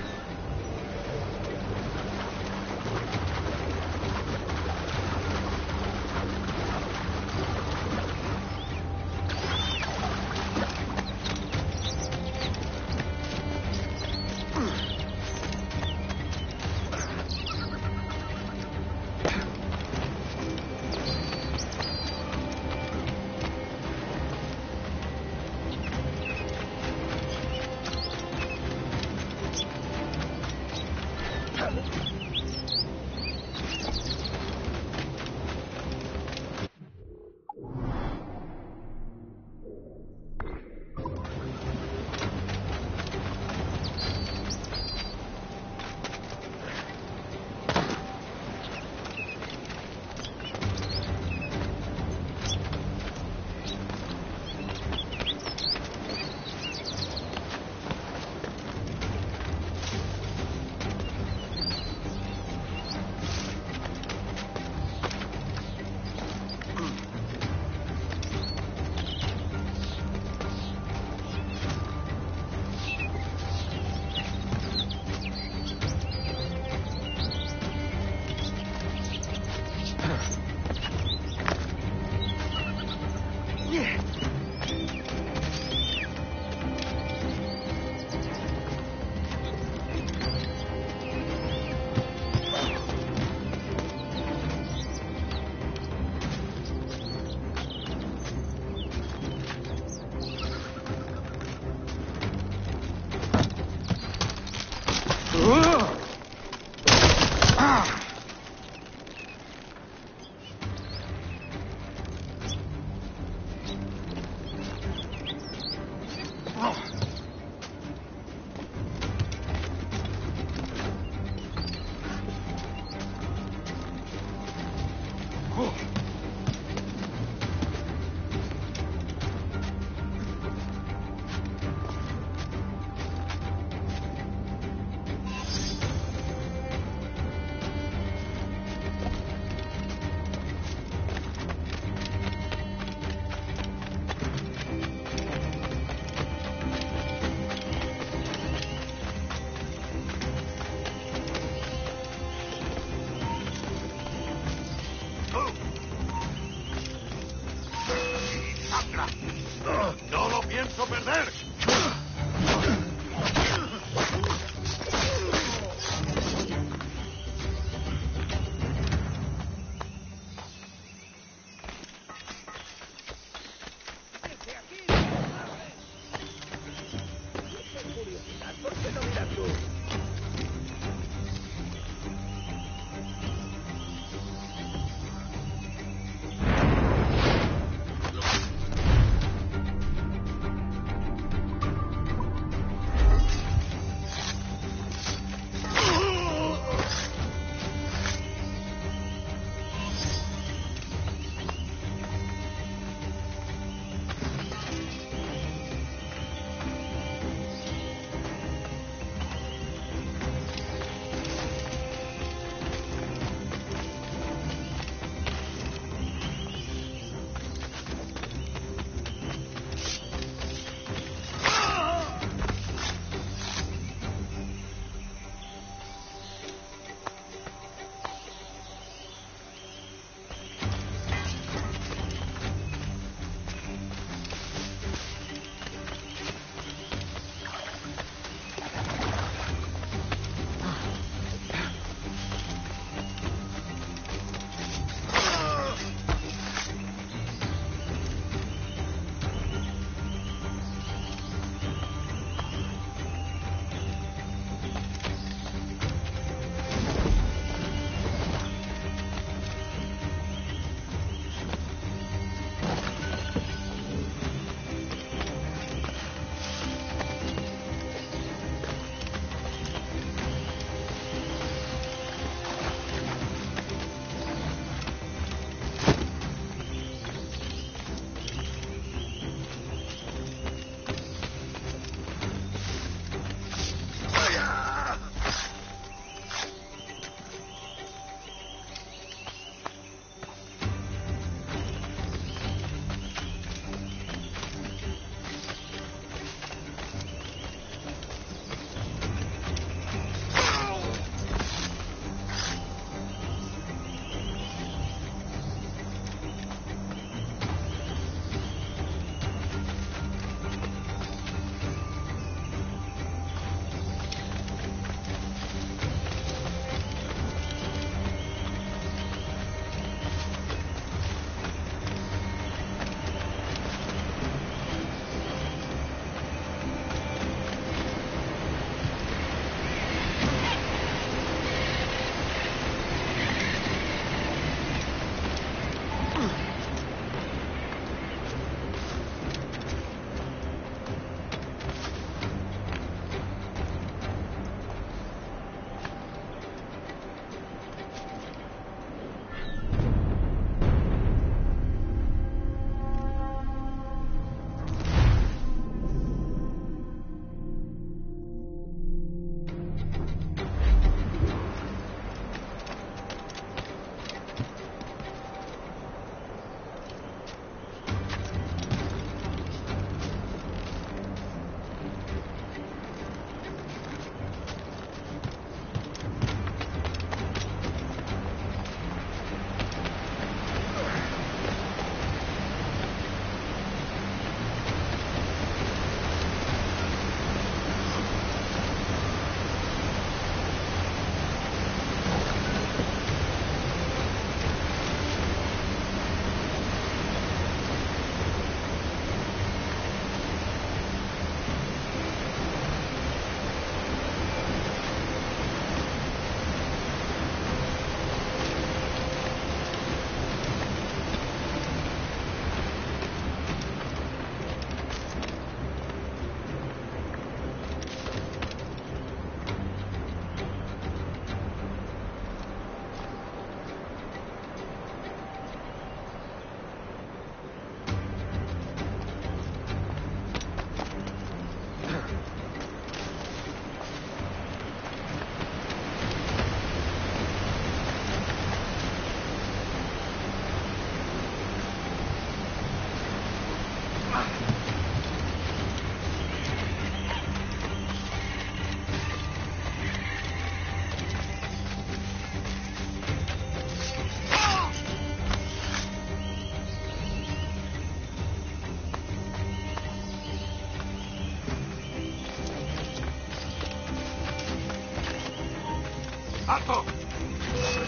¡Alto!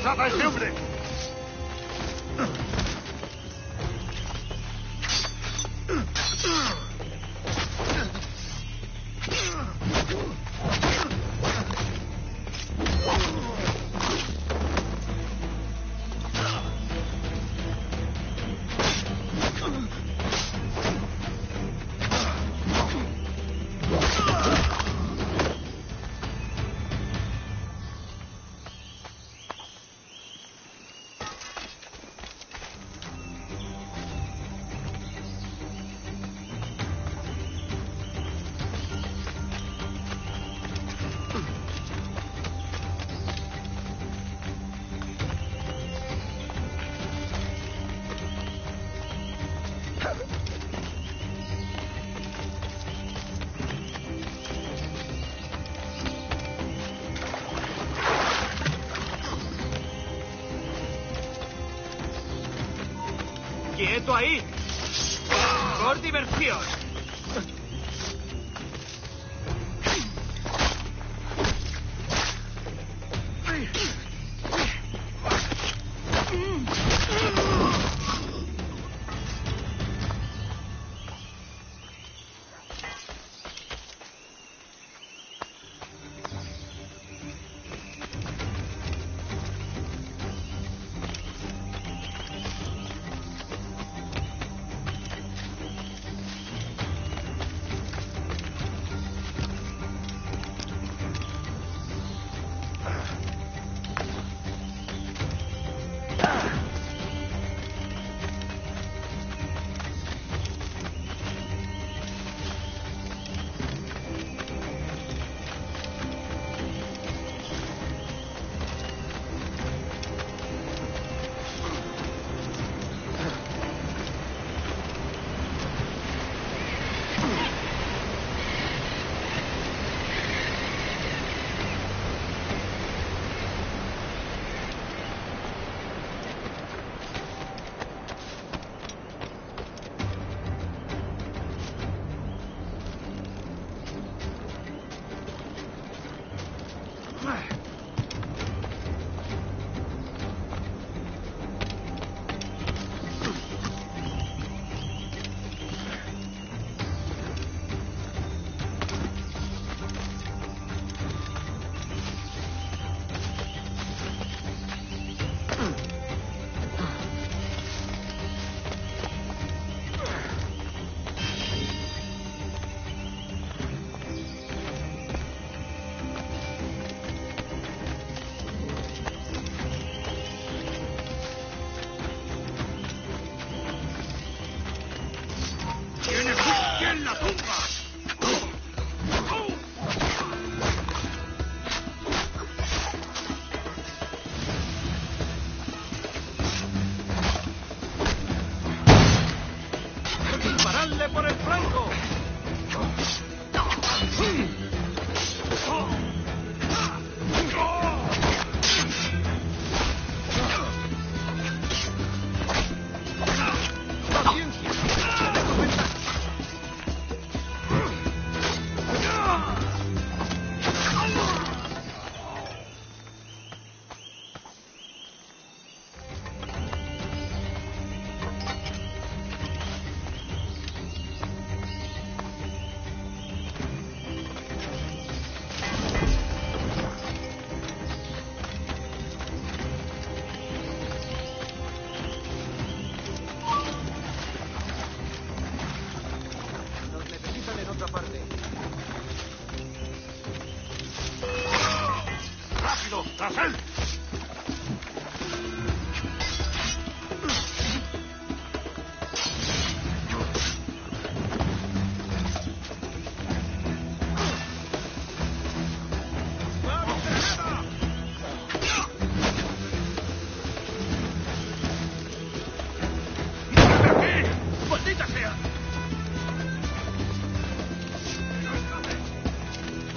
¡Trata a este hombre! ¡Quieto ahí! ¡Por diversión! ¡En la tumba! ¡Disparadle por el flanco! ¡Paciencia! Nos necesitan en otra parte. ¡Rápido! ¡Tras él! ¡Maldita sea!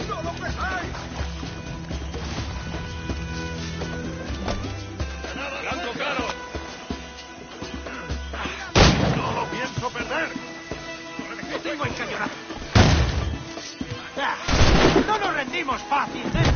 ¡No lo pesáis! ¡Blanco claro! ¡No lo pienso perder! ¡Lo tengo encañonado! ¡No nos rendimos fácil, ¿eh?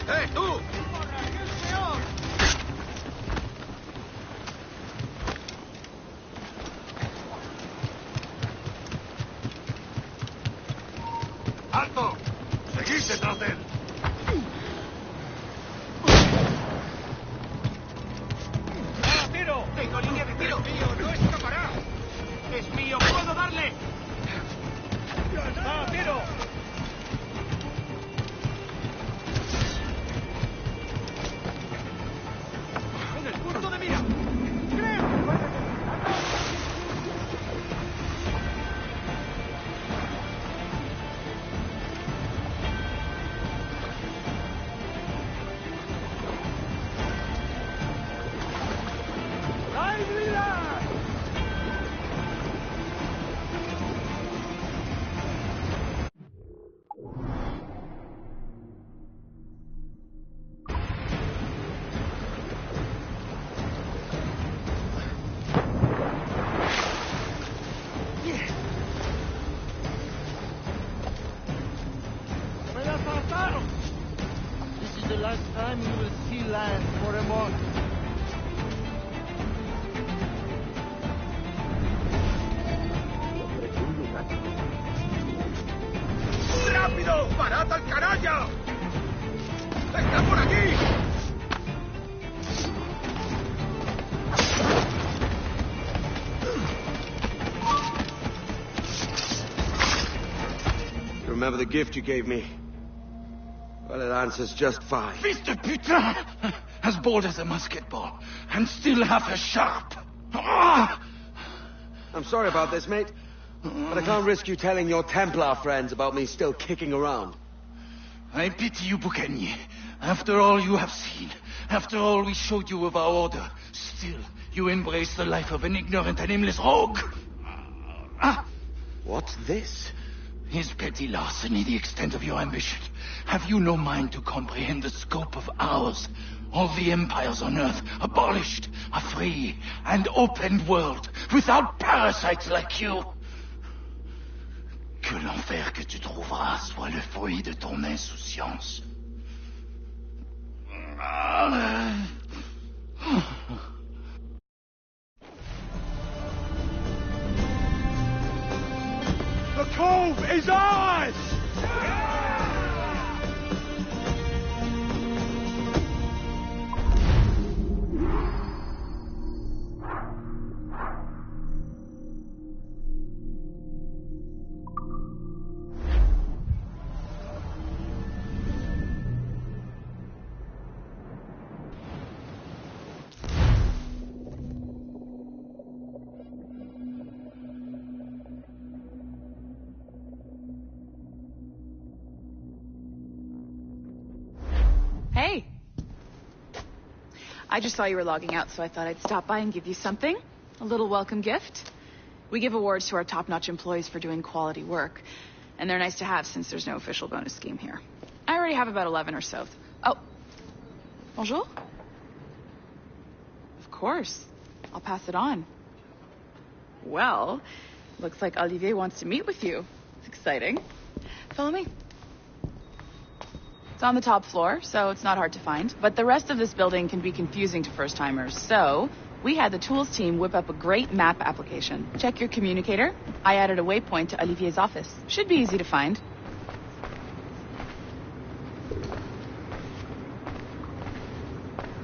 ¡Eh, tú! ¡Alto! ¡Seguid detrás de él! ¡Ah, tiro! ¡Tengo línea de tiro! ¡Es mío, no escapará! ¡Es mío! ¡Puedo darle! ¡Ah, tiro! ¡En el punto de mira! ¡Me la saltaron! This is the last time you will see land for a month. ¡Rápido! ¡Parad al canalla! ¡Está por aquí! Remember the gift you gave me? Well, it answers just fine. Fils de putain! As bold as a musket ball, and still half as sharp. Ah! I'm sorry about this, mate. But I can't risk you telling your Templar friends about me still kicking around. I pity you, Boucanier. After all you have seen, after all we showed you of our order, still you embrace the life of an ignorant and aimless rogue. Ah! What's this? Is petty larceny the extent of your ambition? Have you no mind to comprehend the scope of ours? All the empires on Earth abolished, a free and open world, without parasites like you. Que l'enfer que tu trouveras soit le fruit de ton insouciance. The cove is ours! Hey. I just saw you were logging out, so I thought I'd stop by and give you something. A little welcome gift. We give awards to our top-notch employees for doing quality work. And they're nice to have since there's no official bonus scheme here. I already have about 11 or so. Oh. Bonjour? Of course. I'll pass it on. Well, looks like Olivier wants to meet with you. It's exciting. Follow me. It's on the top floor, so it's not hard to find. But the rest of this building can be confusing to first-timers, so we had the tools team whip up a great map application. Check your communicator. I added a waypoint to Olivier's office. Should be easy to find.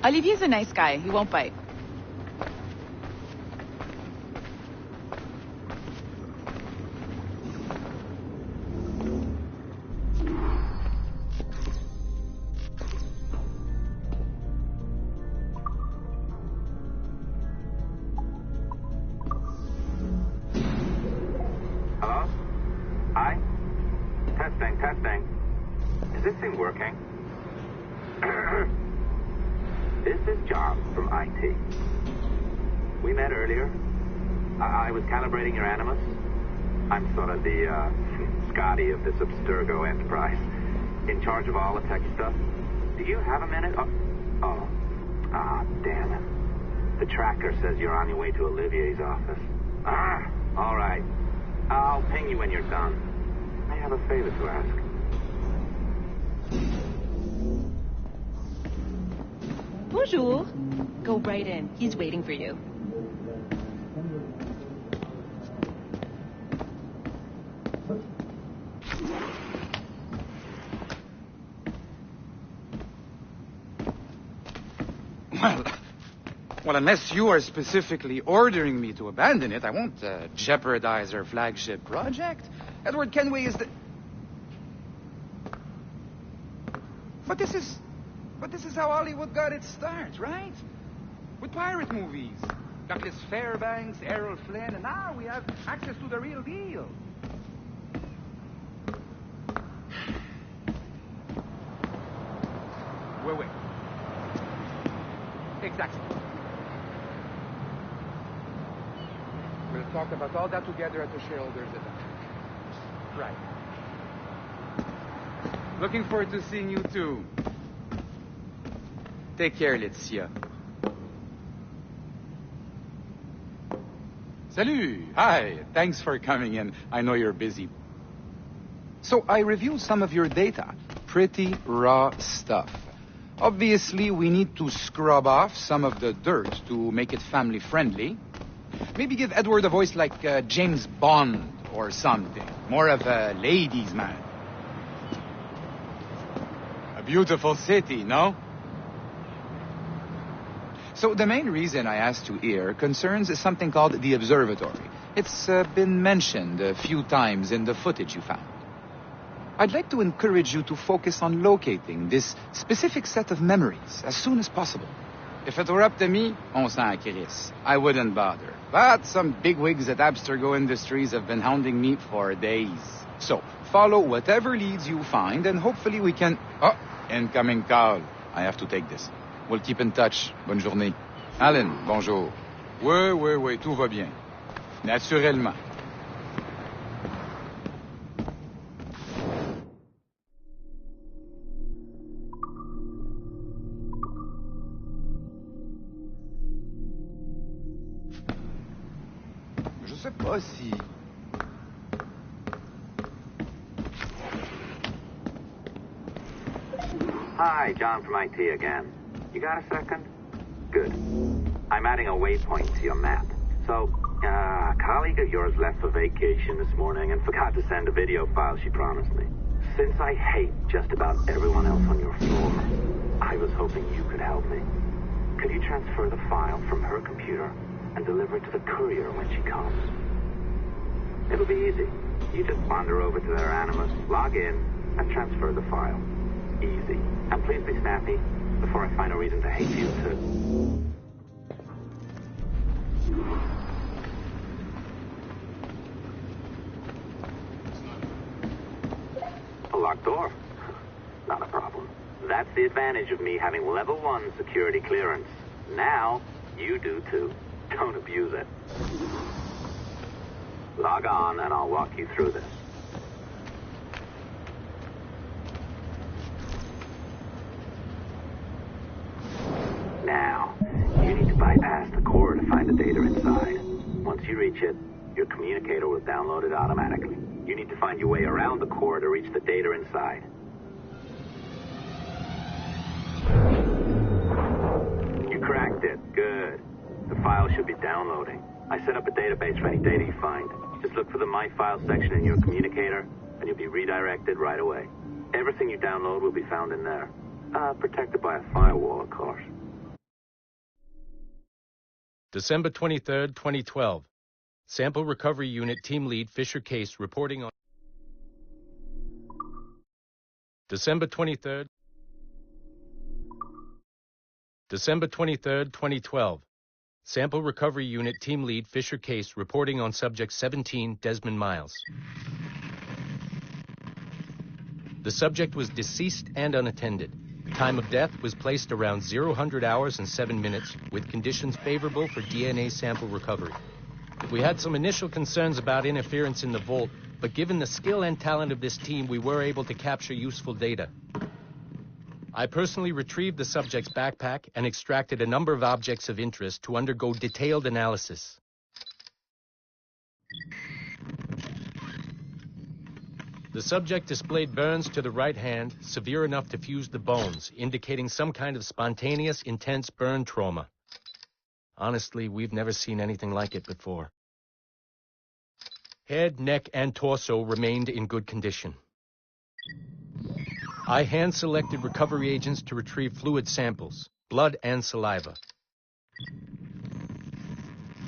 Olivier's a nice guy. He won't bite. Hello? Hi? Testing. Is this thing working? This is John from IT. We met earlier. I was calibrating your Animus. I'm sort of the Scotty of this Abstergo enterprise. In charge of all the tech stuff. Do you have a minute? Oh. Ah, damn it. The tracker says you're on your way to Olivier's office. All right. I'll ping you when you're done. I have a favor to ask. Bonjour. Go right in. He's waiting for you. Well, unless you are specifically ordering me to abandon it, I won't jeopardize our flagship project. Edward Kenway is the... But this is how Hollywood got its start, right? With pirate movies. Douglas Fairbanks, Errol Flynn, and now we have access to the real deal. Wait. Exactly. We'll talk about all that together at the shareholders event. Right. Looking forward to seeing you too. Take care, Laetitia. Salut! Hi, thanks for coming in. I know you're busy. So I reviewed some of your data. Pretty raw stuff. Obviously, we need to scrub off some of the dirt to make it family-friendly. Maybe give Edward a voice like James Bond or something. More of a ladies' man. A beautiful city, no? So the main reason I asked you here concerns something called the observatory. It's been mentioned a few times in the footage you found. I'd like to encourage you to focus on locating this specific set of memories as soon as possible. If it were up to me, on s'en crisse. I wouldn't bother. But some bigwigs at Abstergo Industries have been hounding me for days. So, follow whatever leads you find, and hopefully we can... Oh, incoming call. I have to take this. We'll keep in touch. Bonne journée. Alan, bonjour. Oui, tout va bien. Naturellement. Je sais pas si... Hi, John from IT again. You got a second? Good. I'm adding a waypoint to your map. So, a colleague of yours left for vacation this morning and forgot to send a video file she promised me. Since I hate just about everyone else on your floor, I was hoping you could help me. Could you transfer the file from her computer and deliver it to the courier when she comes? It'll be easy. You just wander over to their Animus, log in, and transfer the file. Easy. And please be snappy before I find a reason to hate you too. A locked door? Not a problem. That's the advantage of me having level 1 security clearance. Now, you do too. Don't abuse it. Log on and I'll walk you through this. Now, you need to bypass the core to find the data inside. Once you reach it, your communicator will download it automatically. You need to find your way around the core to reach the data inside. You cracked it. Good. The file should be downloading. I set up a database for any data you find. Just look for the My Files section in your communicator, and you'll be redirected right away. Everything you download will be found in there. Protected by a firewall, of course. December 23rd, 2012. Sample Recovery Unit Team Lead Fisher Case reporting on... December 23rd, 2012. Sample Recovery Unit Team Lead Fisher Case reporting on Subject 17, Desmond Miles. The subject was deceased and unattended. Time of death was placed around 0000 hours and 7 minutes, with conditions favorable for DNA sample recovery. We had some initial concerns about interference in the vault, but given the skill and talent of this team, we were able to capture useful data. I personally retrieved the subject's backpack and extracted a number of objects of interest to undergo detailed analysis. The subject displayed burns to the right hand, severe enough to fuse the bones, indicating some kind of spontaneous, intense burn trauma. Honestly, we've never seen anything like it before. Head, neck, and torso remained in good condition. I hand-selected recovery agents to retrieve fluid samples, blood and saliva.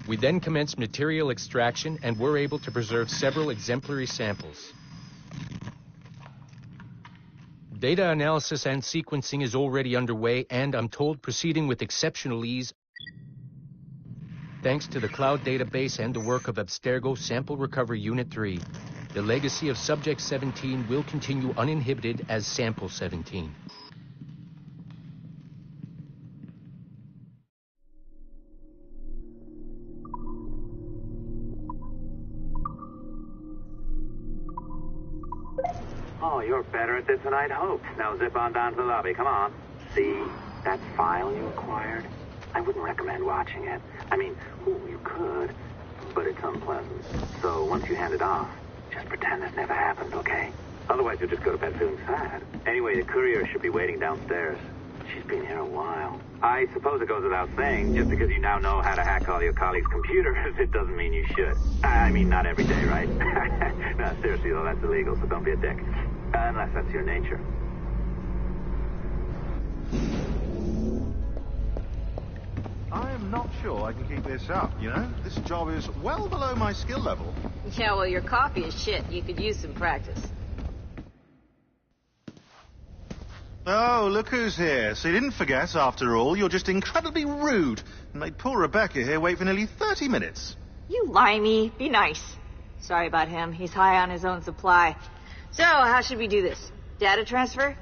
We then commenced material extraction and were able to preserve several exemplary samples. Data analysis and sequencing is already underway, and I'm told proceeding with exceptional ease thanks to the cloud database and the work of Abstergo Sample Recovery Unit 3. The legacy of Subject 17 will continue uninhibited as Sample 17. Oh, you're better at this than I'd hoped. Now zip on down to the lobby. Come on. See that file you acquired? I wouldn't recommend watching it. I mean, you could, but it's unpleasant. So once you hand it off, just pretend this never happened, okay? Otherwise, you'll just go to bed feeling sad. Anyway, the courier should be waiting downstairs. She's been here a while. I suppose it goes without saying, just because you now know how to hack all your colleagues' computers, it doesn't mean you should. I mean, not every day, right? No, seriously, though, that's illegal, so don't be a dick. Unless that's your nature. I am not sure I can keep this up, you know? This job is well below my skill level. Yeah, well, your coffee is shit. You could use some practice. Oh, look who's here. So you didn't forget, after all, you're just incredibly rude and made poor Rebecca here wait for nearly 30 minutes. You limey. Be nice. Sorry about him. He's high on his own supply. So, how should we do this? Data transfer?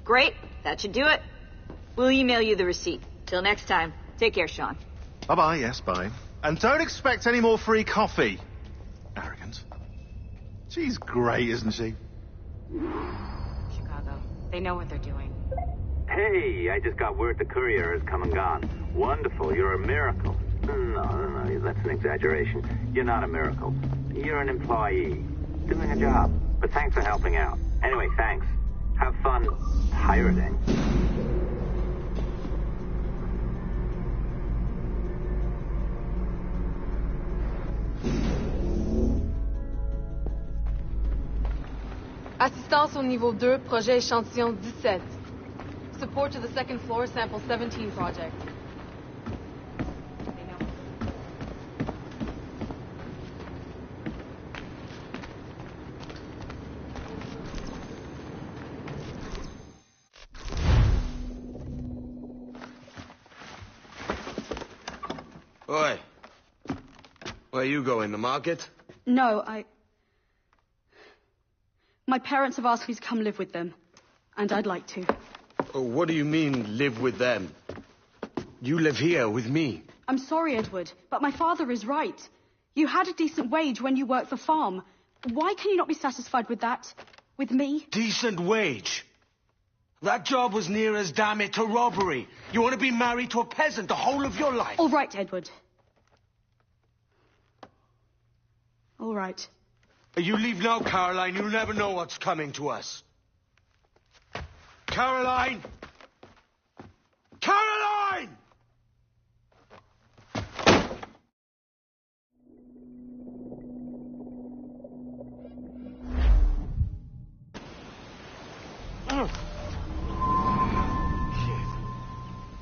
Great. That should do it. We'll email you the receipt. Till next time. Take care, Sean. Bye-bye, yes, bye. And don't expect any more free coffee. Arrogant. She's great, isn't she? Chicago. They know what they're doing. Hey, I just got word the courier has come and gone. Wonderful, you're a miracle. No, that's an exaggeration. You're not a miracle. You're an employee, doing a job. But thanks for helping out. Anyway, thanks. Have fun pirating. Assistance au niveau 2, projet échantillon 17. Support to the second floor, sample 17 project. Oi. Where you going, the market? No, My parents have asked me to come live with them, and I'd like to. Oh, what do you mean, live with them? You live here with me. I'm sorry, Edward, but my father is right. You had a decent wage when you worked the farm. Why can you not be satisfied with that? With me? Decent wage? That job was near as, damn it, to robbery. You want to be married to a peasant the whole of your life? All right, Edward. All right. You leave now, Caroline. You'll never know what's coming to us. Caroline! Caroline!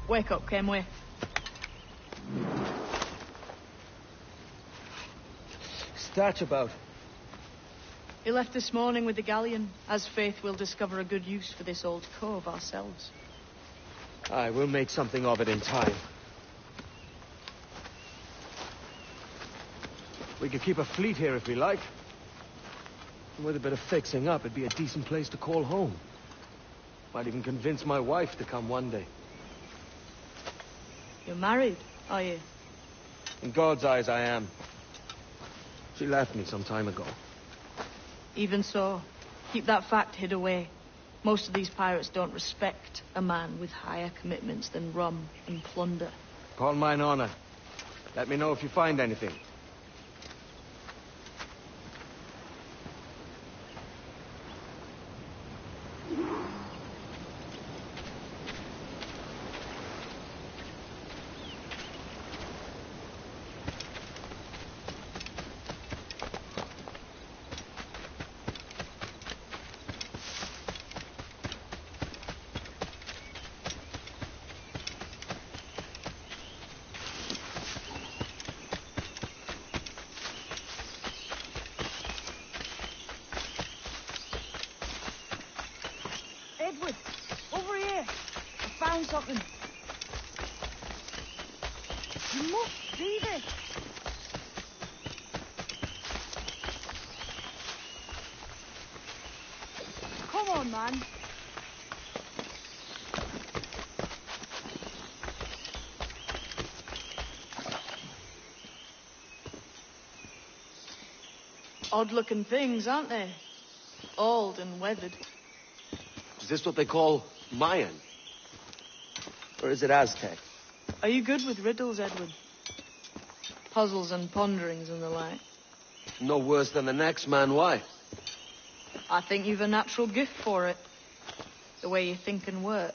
Wake up, Kenway. That about? He left this morning with the galleon, as faith we'll discover a good use for this old cove ourselves. Aye, we'll make something of it in time. We could keep a fleet here if we like. And with a bit of fixing up, it'd be a decent place to call home. Might even convince my wife to come one day. You're married, are you? In God's eyes, I am. She left me some time ago. Even so, keep that fact hid away. Most of these pirates don't respect a man with higher commitments than rum and plunder. Upon mine honor. Let me know if you find anything. Edward, over here. I found something. You must see this. Come on, man. Odd-looking things, aren't they? Old and weathered. Is this what they call Mayan? Or is it Aztec? Are you good with riddles, Edward? Puzzles and ponderings and the like? No worse than the next man, why? I think you've a natural gift for it. The way you think and work.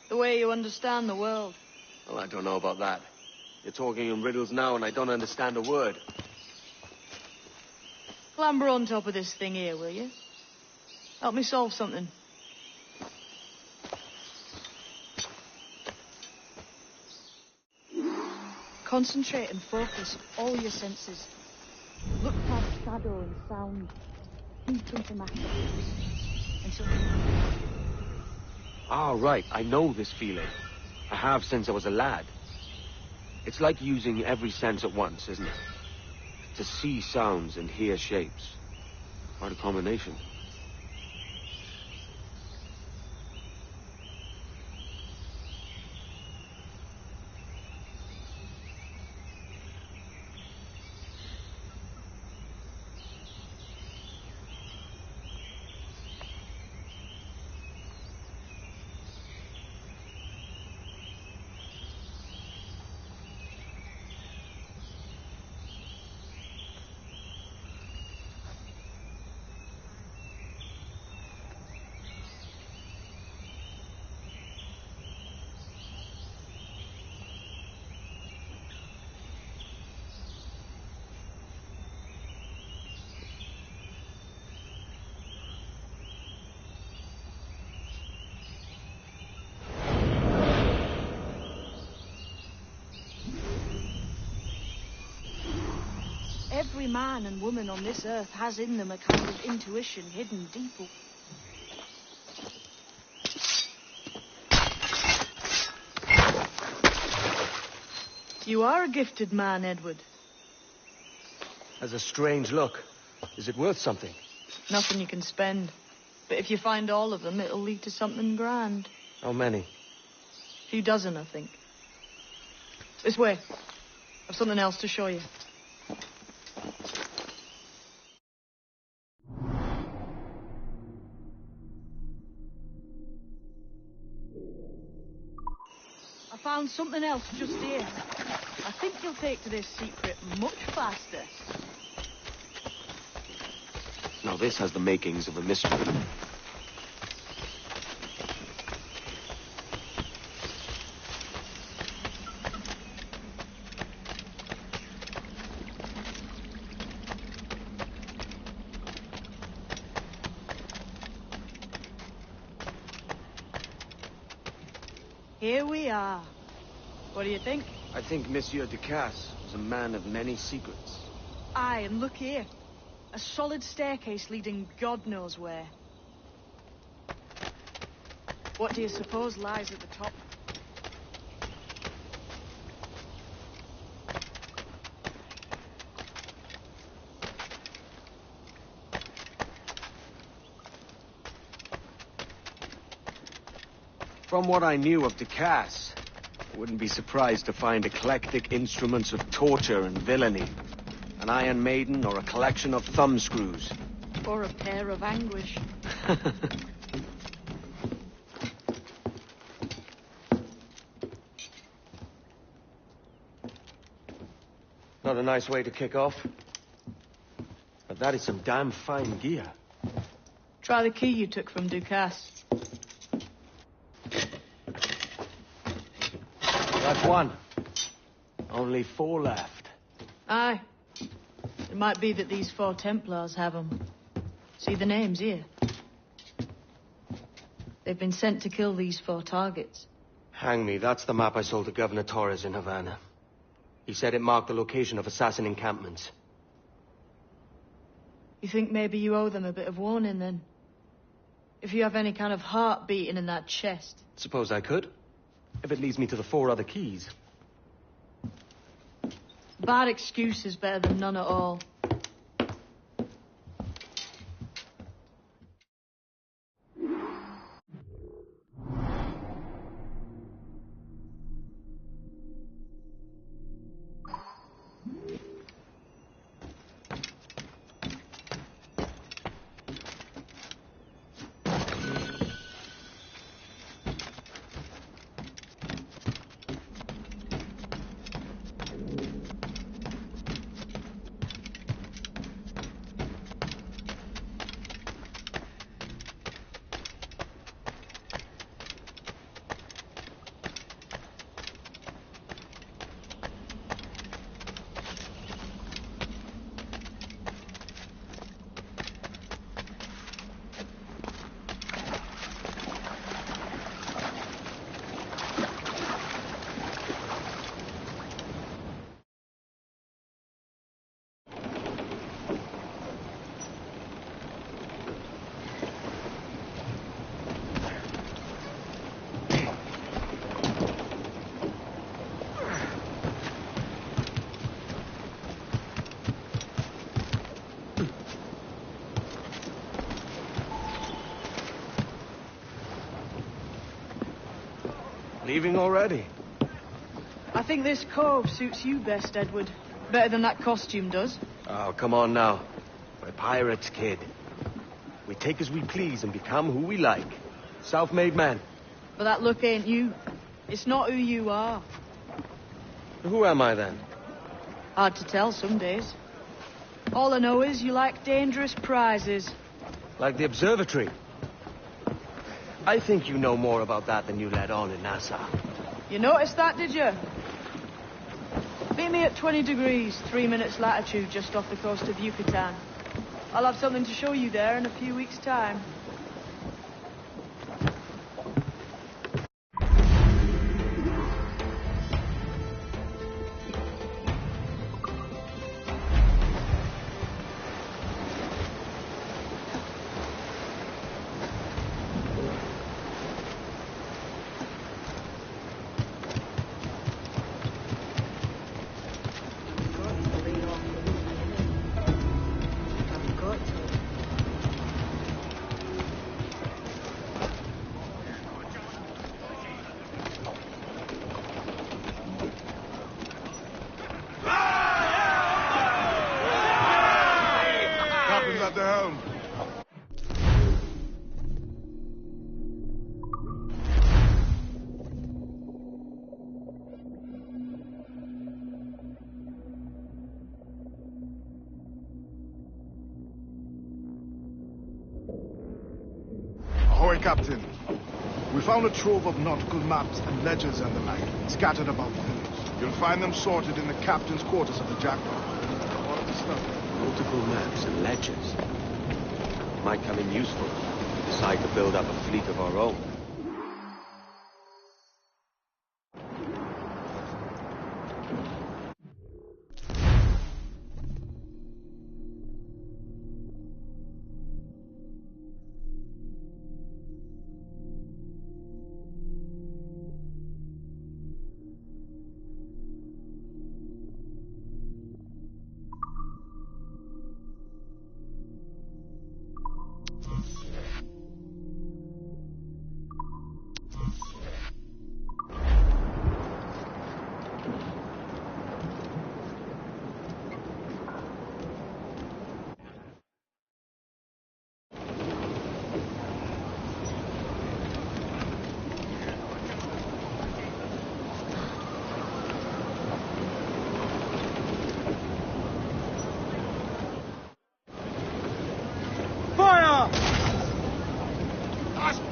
The way you understand the world. Well, I don't know about that. You're talking in riddles now and I don't understand a word. Clamber on top of this thing here, will you? Help me solve something. Concentrate and focus all your senses. Look past shadow and sound. Deep into matter. And so... Ah, right. I know this feeling. I have since I was a lad. It's like using every sense at once, isn't it? To see sounds and hear shapes. Quite a combination. Every man and woman on this earth has in them a kind of intuition hidden deep. You are a gifted man, Edward. Has a strange look. Is it worth something? Nothing you can spend. But if you find all of them, it'll lead to something grand. How many? A few dozen, I think. This way. I've something else to show you. I found something else just here. I think you'll take to this secret much faster. Now this has the makings of a mystery. Here we are. What do you think? I think Monsieur Ducasse was a man of many secrets. Aye, and look here. A solid staircase leading God knows where. What do you suppose lies at the top? From what I knew of Ducasse, I wouldn't be surprised to find eclectic instruments of torture and villainy. An Iron Maiden or a collection of thumbscrews. Or a pair of anguish. Not a nice way to kick off. But that is some damn fine gear. Try the key you took from Ducasse. That's one. Only 4 left. Aye. It might be that these 4 Templars have them. See the names here? They've been sent to kill these 4 targets. Hang me, that's the map I sold to Governor Torres in Havana. He said it marked the location of assassin encampments. You think maybe you owe them a bit of warning, then? If you have any kind of heart beating in that chest. Suppose I could, if it leads me to the 4 other keys. Bad excuse is better than none at all. Leaving already? I think this cove suits you best, Edward. Better than that costume does. Oh, come on now. We're pirates, kid. We take as we please and become who we like. Self-made man. But that look ain't you. It's not who you are. Who am I, then? Hard to tell some days. All I know is you like dangerous prizes. Like the observatory. I think you know more about that than you let on in Nassau. You noticed that, did you? Meet me at 20 degrees, 3 minutes latitude, just off the coast of Yucatan. I'll have something to show you there in a few weeks' time. At the helm. Ahoy, Captain. We found a trove of nautical maps and ledgers and the like, scattered about the village. You'll find them sorted in the captain's quarters of the Jackdaw. All of the stuff. Nautical maps and ledgers. Might come in useful. Decide to build up a fleet of our own.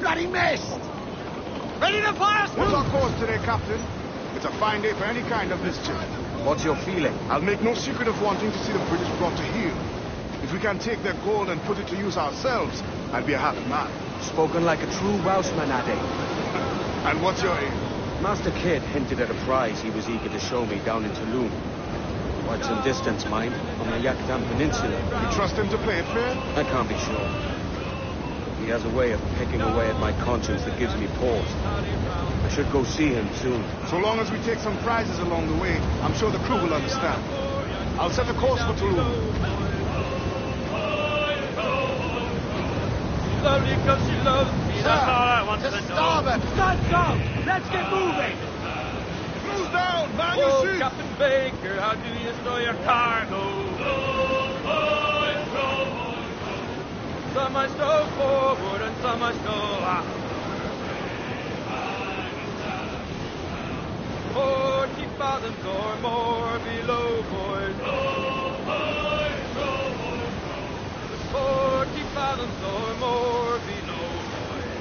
Bloody mist! Ready to fire? What's our course today, Captain? It's a fine day for any kind of mischief. What's your feeling? I'll make no secret of wanting to see the British brought to heel. If we can take their gold and put it to use ourselves, I'll be a happy man. Spoken like a true Welshman, Ade. And what's your aim? Master Kidd hinted at a prize he was eager to show me down in Tulum. Quite some distance, mind, from the Yucatan Peninsula. You trust him to play it fair? I can't be sure. He has a way of pecking away at my conscience that gives me pause. I should go see him soon. So long as we take some prizes along the way, I'm sure the crew will understand. I'll set a course for Toulouse. Lovely because she loves me, that's all I want to know. Starboard! Guns up! Let's get moving! Cruise down! Man, Oh, you see! Captain Baker, how do you stow your cargo? Some I stow forward and some I stow aft. 40 fathoms or more below, boys. 40 fathoms or more below, boys.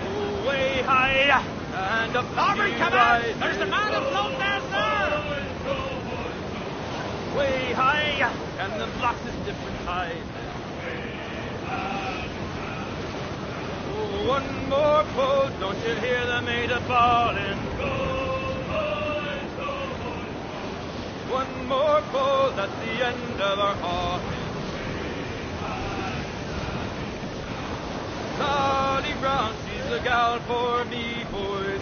Oh, way high and up the Aubrey, come out! There's a man afloat there, sir! Way high and the blocks is different height. Oh, one more pull, don't you hear the mate a bawling? One more pull, that's the end of our hauling. Charlie Brown, she's the gal for me, boys.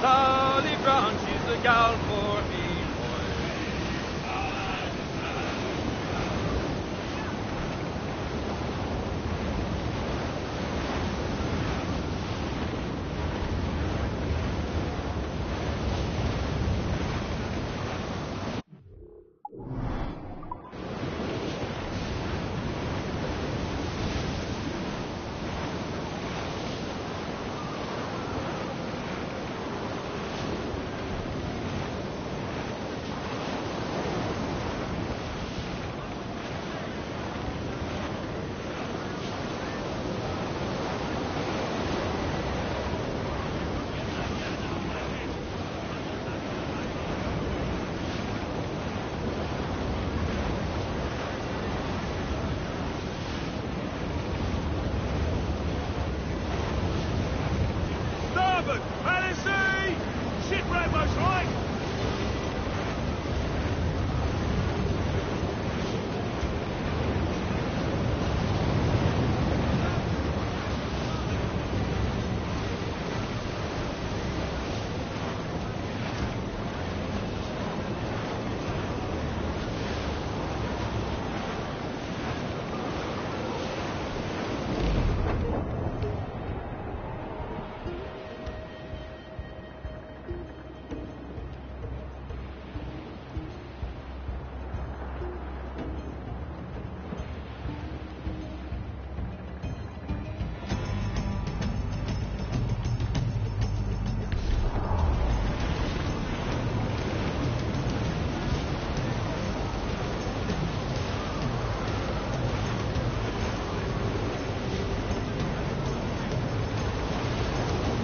Charlie Brown, she's the gal for me, boys. Starboard! Alice! Shipwreck was right!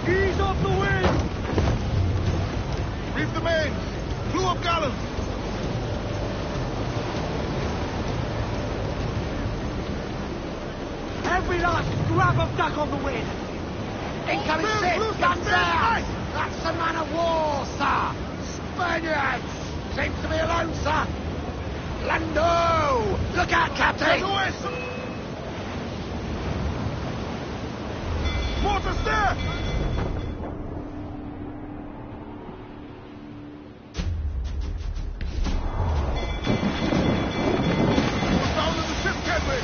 Ease off the wind! Reef the mains! Clew up gallants! Every last grab of duck on the wind! Incoming ship! Guns out! That's the man of war, sir! Spaniards! Seems to be alone, sir! Lando! Look out, Captain! Mortars there! Down to the ship, Kenway!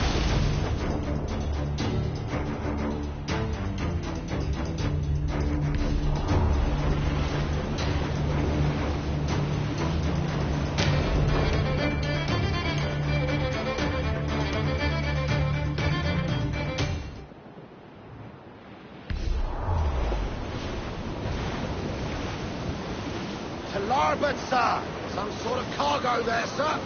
To larboard, sir! Some sort of cargo there, sir!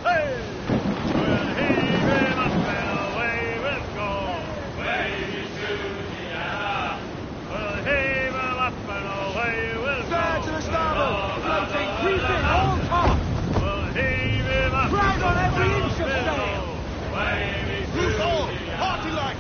Hey! We'll heave him up and away we'll go. Way to the air. We'll heave him up and away we'll go. Stand to the starboard! Floating, reefing, all top! We'll heave him up Crowd on every and inch of we'll sail! go. Way Loose all! to the air. Party like!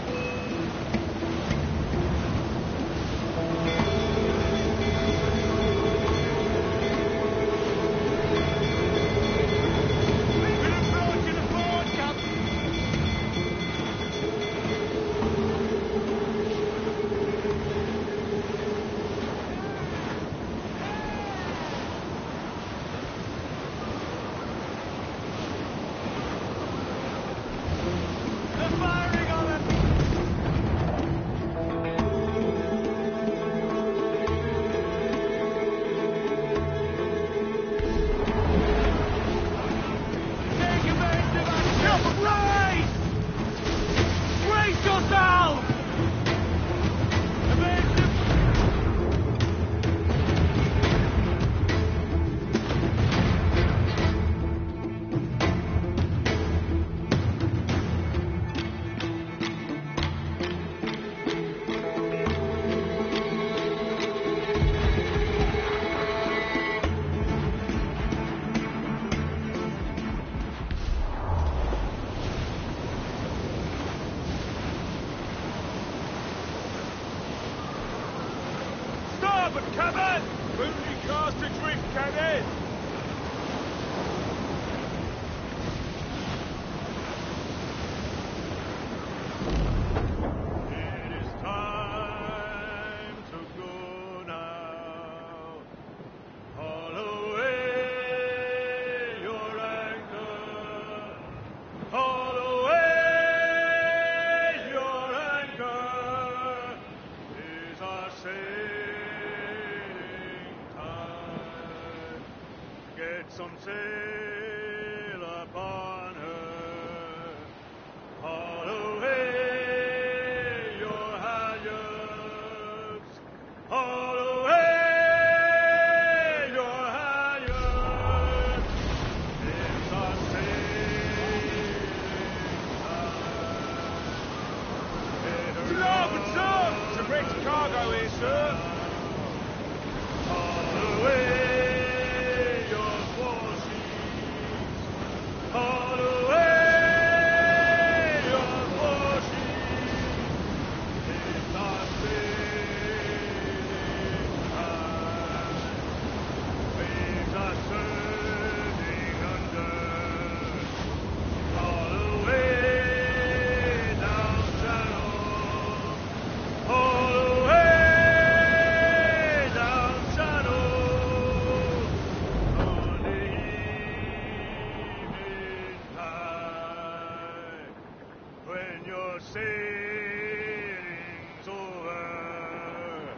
but come on! Only cast adrift, cannon! It is time to go now. Haul away your anchor. Haul away your anchor. Is our sailing time. Get some sail upon her. Haul away your halyards. Haul away your halyards. It's our sailing time. To larboard, sir! It's a rich cargo here, sir. Haul away your foresheets. Haul away your foresheets. It's our sailing time. Waves are surging under. Haul away down channel. Haul away down channel. On the evening tide, when your sailing's over,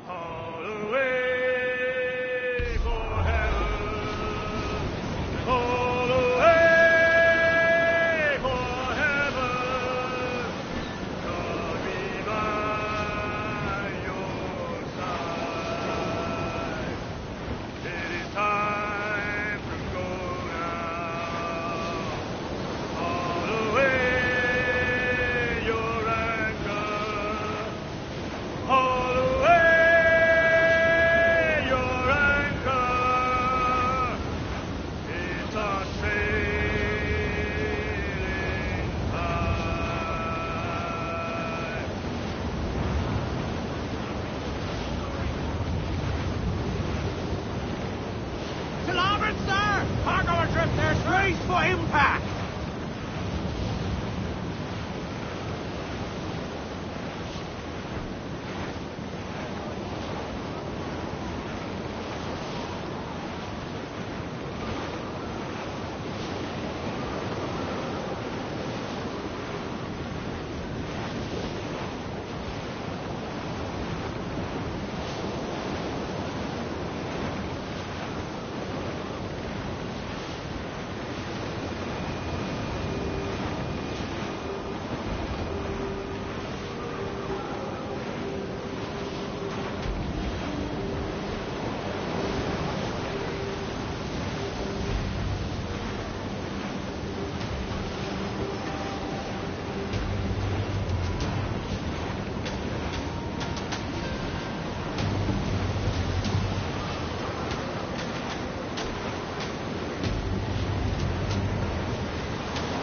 haul away for heaven. Haul away for heaven. God be by your side. It is time to go now. Haul away your anchor. Haul away your anchor. It's our sailing time. To larboard, sir! Cargo adrift there, sir! Brace for impact!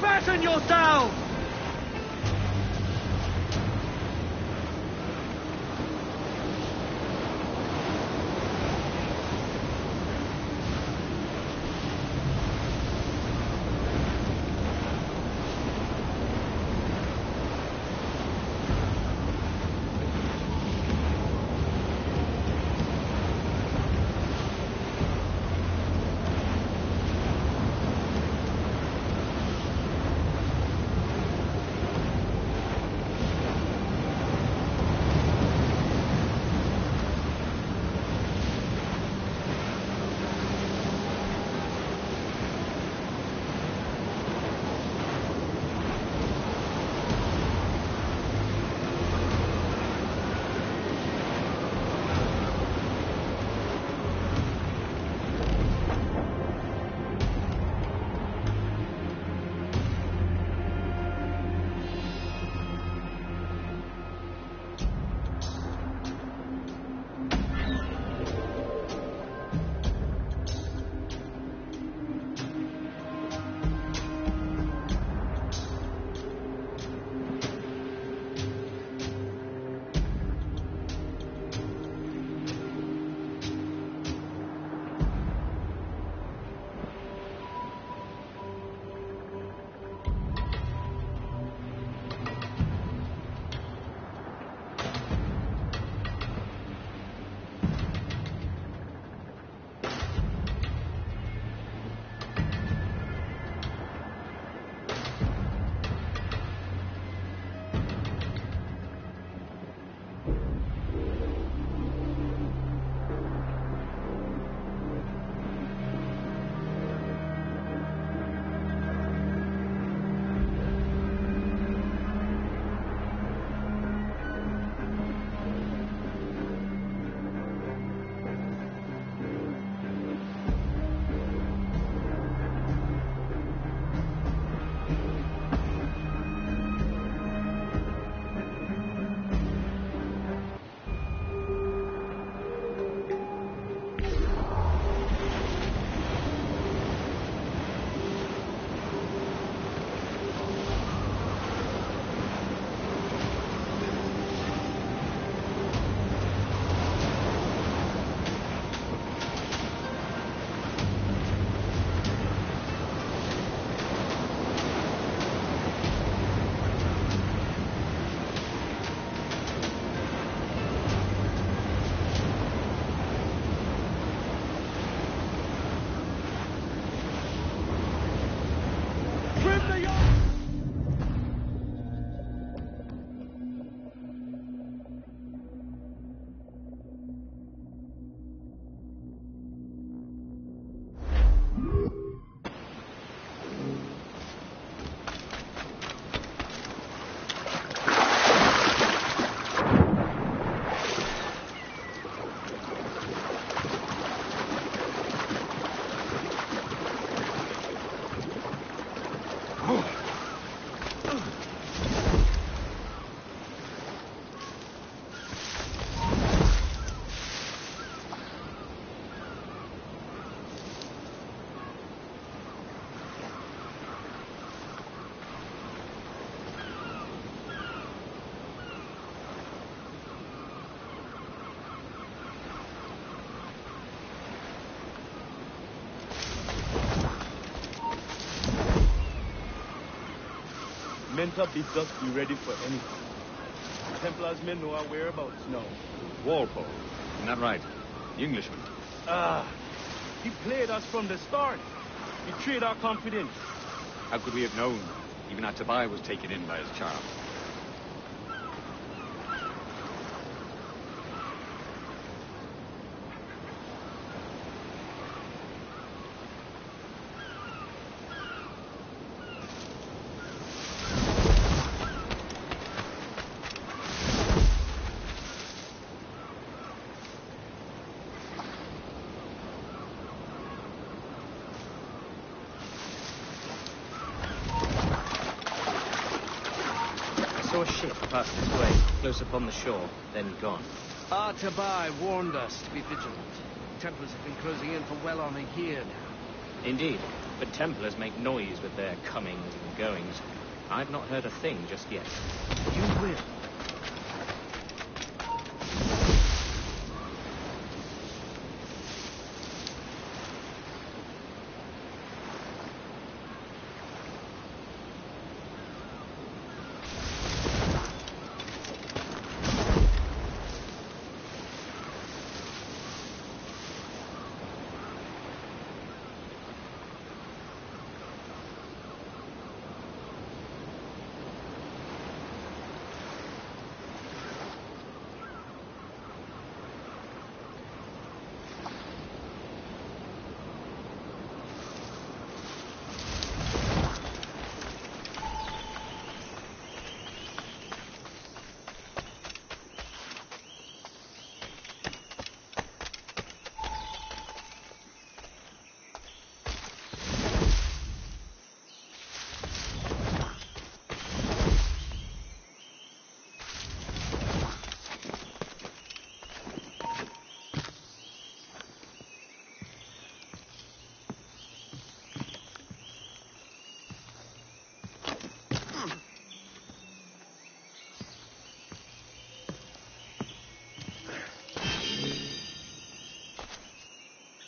Fasten yourselves! Tormentor bids us be ready for anything. The Templars may know our whereabouts now. Walpole. Isn't that right? The Englishman. He played us from the start. Betrayed our confidence. How could we have known? Even our Tobias was taken in by his charm. I saw a ship pass this way, close upon the shore, then gone. Our Tabai warned us to be vigilant. Templars have been closing in for well on a year now. Indeed, but Templars make noise with their comings and goings. I've not heard a thing just yet. You will.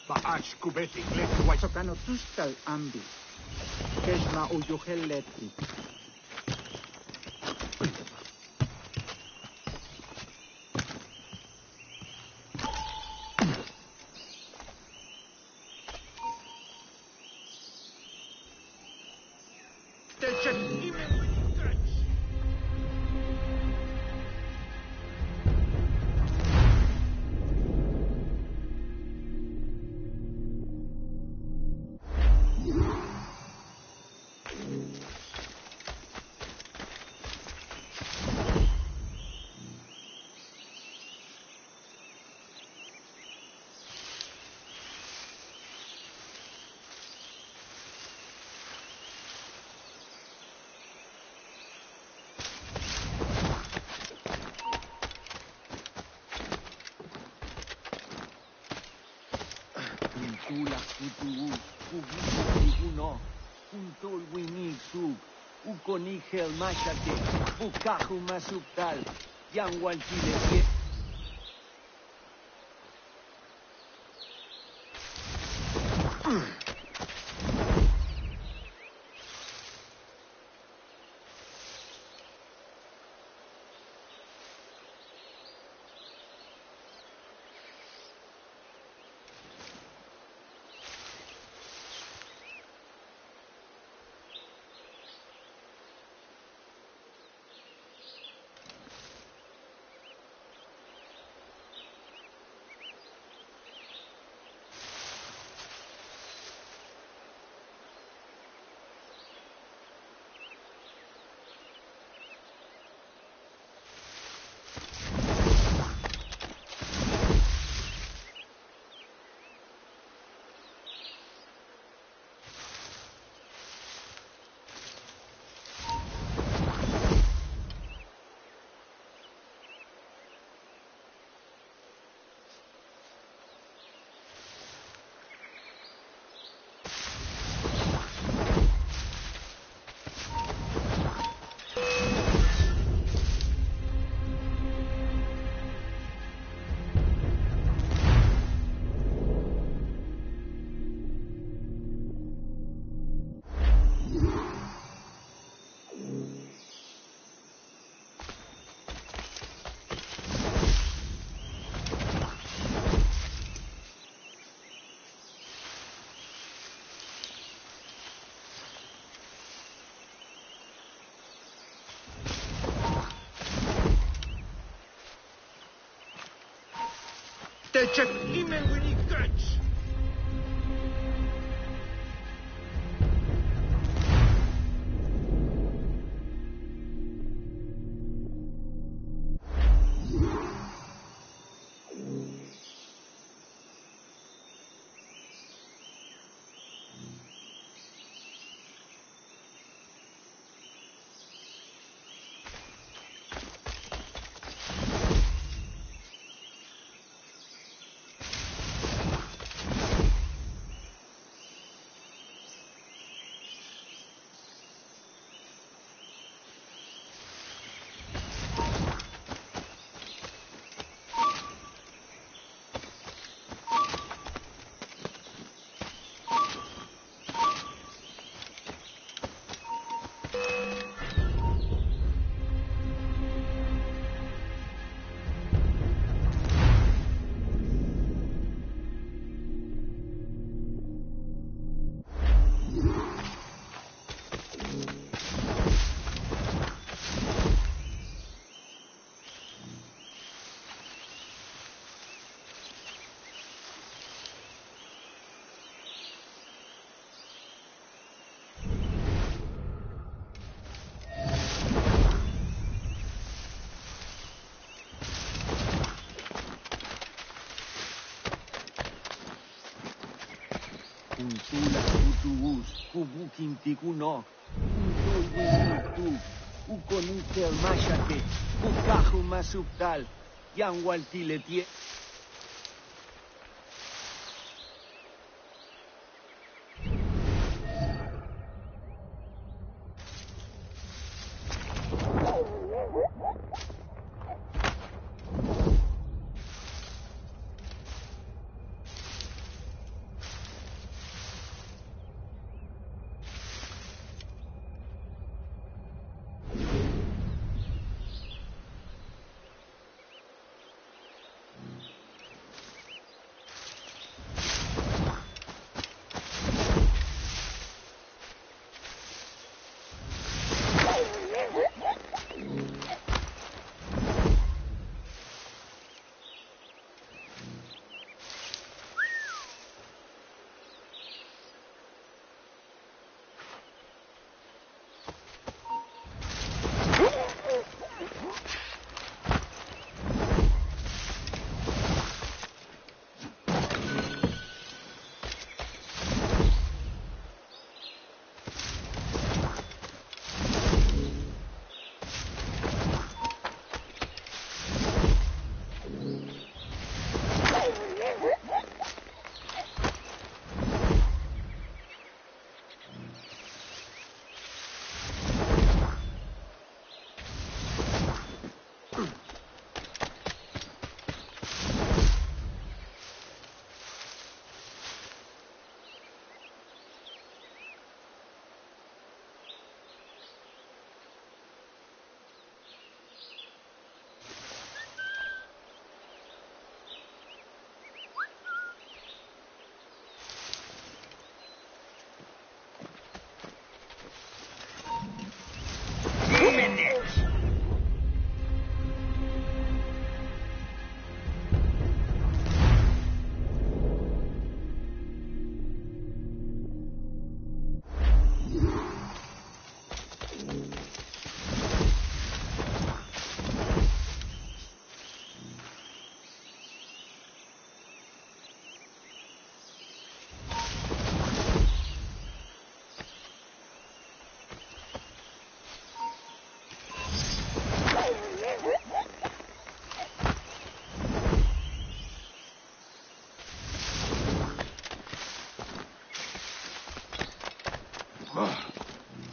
Ba'ash kubeti gleti white. Sokano tuskal ambi. Keshma uyoheleti. Ula kutu kubu no untol winig sub ukonigel mashate bukahu masuktal yang waltile. check email when he catch. Kuntula kutuus, kubukintikuna, kuntulwinitu, ukonitel mashake, kukaju masuptal, yanwaltiletie.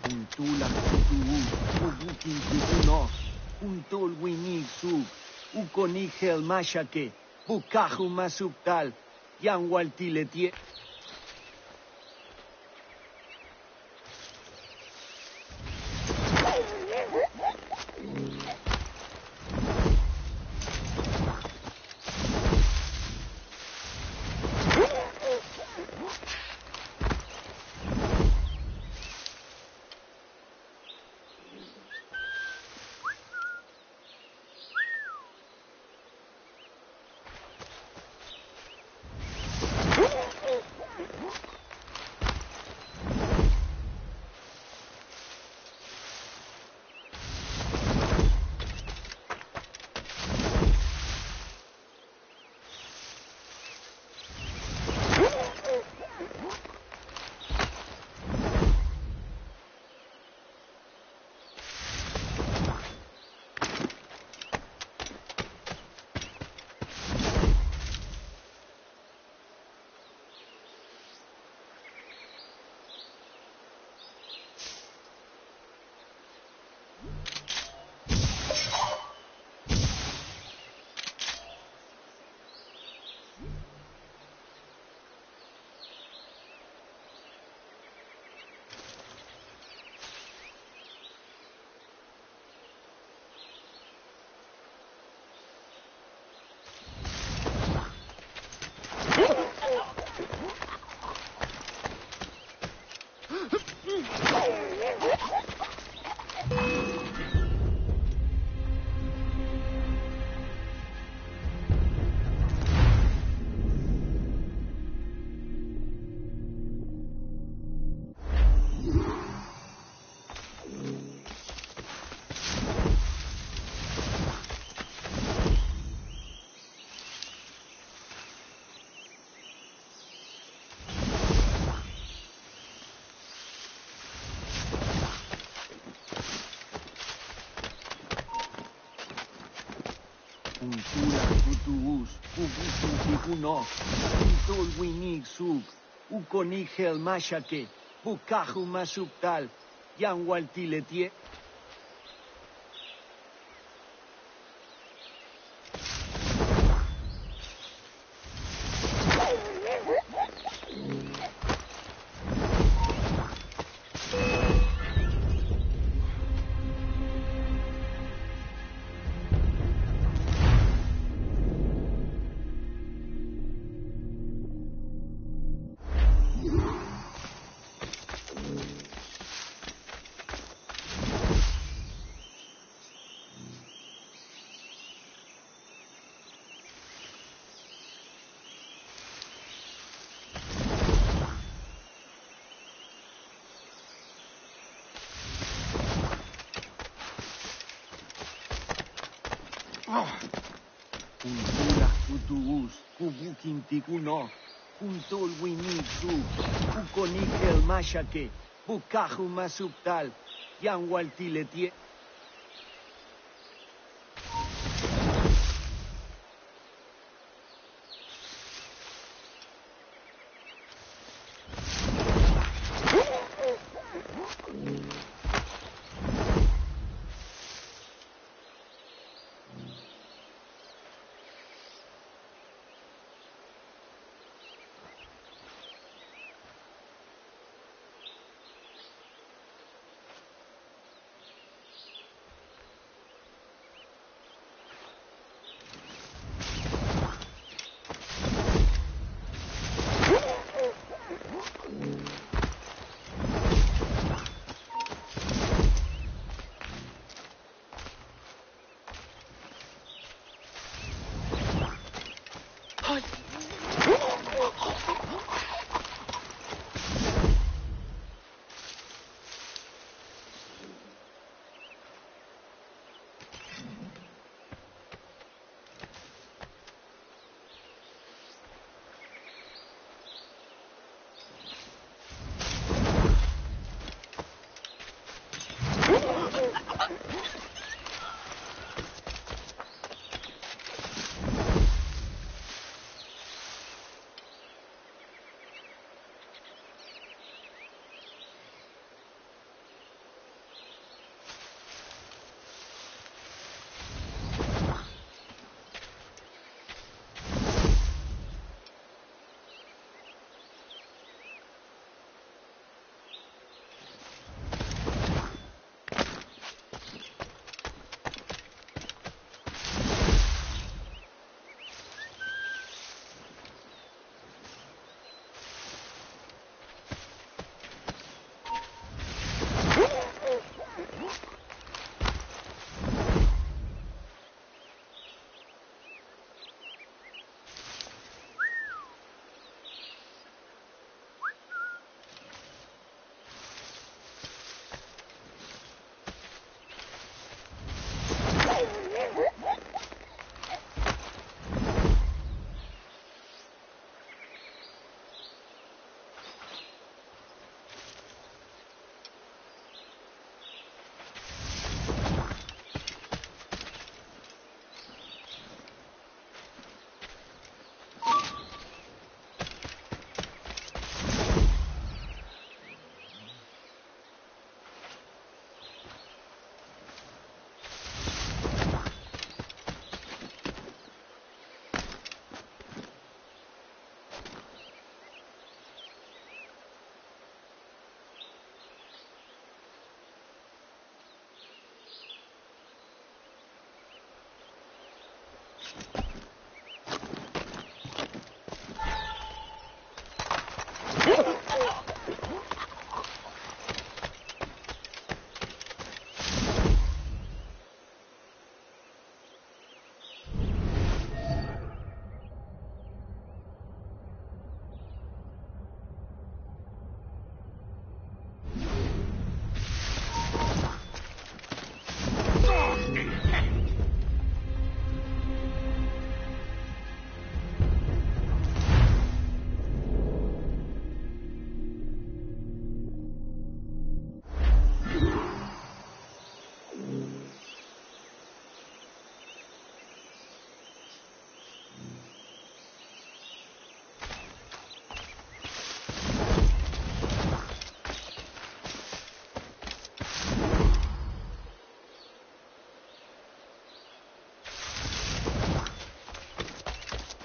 Kuntula kutuus, kubukintikuna, kuntolwinisu, ukonigel mashake, bukaju masuptal, yanwaltiletie. Kuntula kutuus, kubukintikunok, Kuntol winig sug, Ukonigel mashake, Bukahu masuptal, Yanwaltiletie. Kuntula kutuus, kubukintikunok, Kuntol winig sug, Ukonigel mashake, Bukahu masuptal, Yanwaltiletie.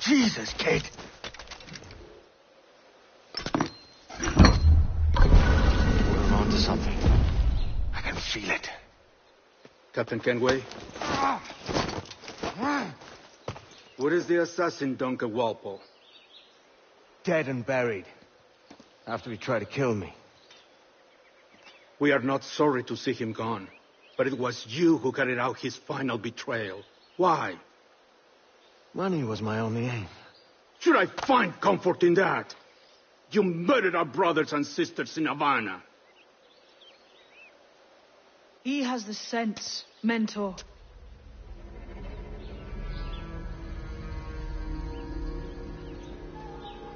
Jesus, kid. We're on to something. I can feel it. Captain Kenway? Where is the assassin, Duncan Walpole? Dead and buried. After he tried to kill me. We are not sorry to see him gone, but it was you who carried out his final betrayal. Why? Money was my only aim. Should I find comfort in that? You murdered our brothers and sisters in Havana. He has the sense, Mentor.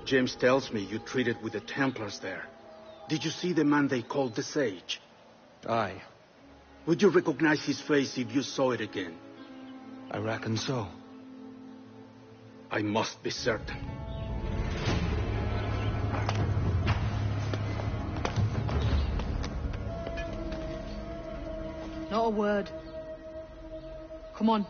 James tells me you treated with the Templars there. Did you see the man they called the Sage? Aye. Would you recognize his face if you saw it again? I reckon so. I must be certain. Not a word. Come on.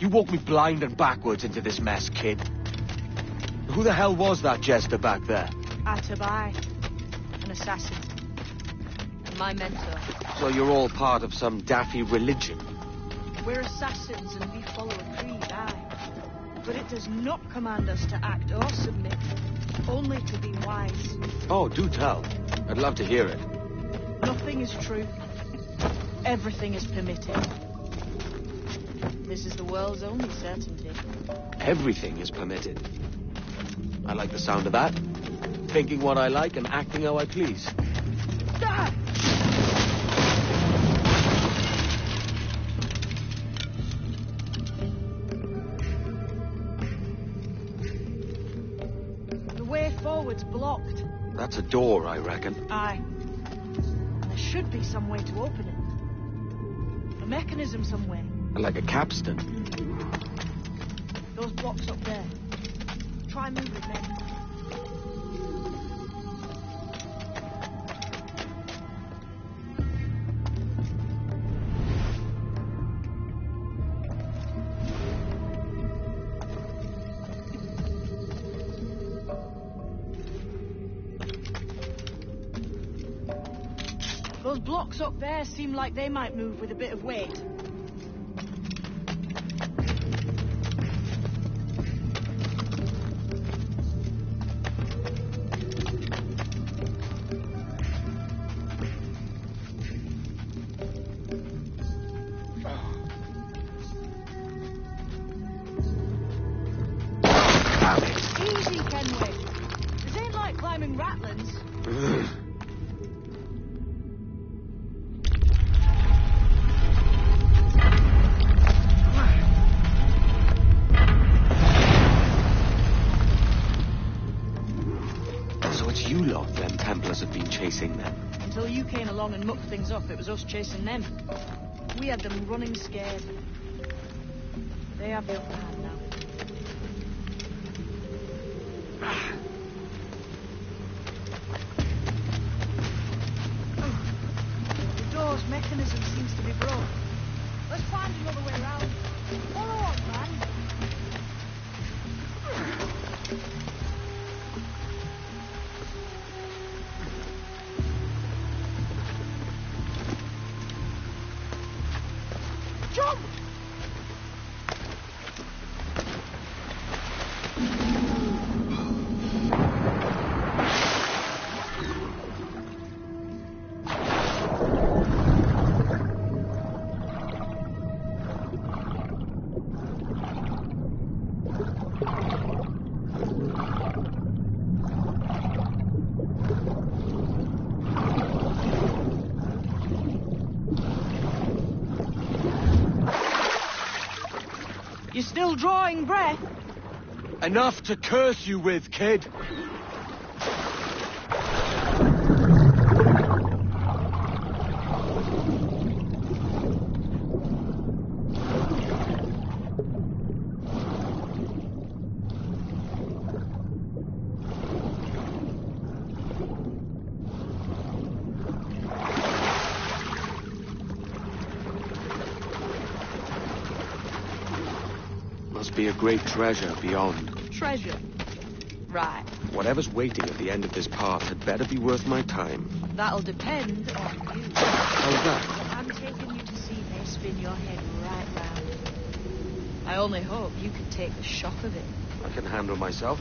You walked me blind and backwards into this mess, kid. Who the hell was that jester back there? Atabai, an assassin. And my mentor. So you're all part of some daffy religion? We're assassins and we follow a creed, aye. But it does not command us to act or submit, only to be wise. Oh, do tell. I'd love to hear it. Nothing is true. Everything is permitted. This is the world's only certainty. Everything is permitted. I like the sound of that. Thinking what I like and acting how I please. Ah! The way forward's blocked. That's a door, I reckon. Aye. There should be some way to open it. A mechanism somewhere. Like a capstan. Those blocks up there. Try move with them. Those blocks up there seem like they might move with a bit of weight. Easy, Kenway. This ain't like climbing ratlins. So it's you lot them Templars have been chasing them. Until you came along and mucked things up, it was us chasing them. We had them running scared. They have the upper hand now. The door's mechanism seems to be broke. Let's find another way around. Follow on, man. Jump! You're still drawing breath? Enough to curse you with, kid. must be a great treasure beyond. Treasure. Right. Whatever's waiting at the end of this path had better be worth my time. That'll depend on you. How's that? I'm taking you to see they spin your head right round. I only hope you can take the shock of it. I can handle myself.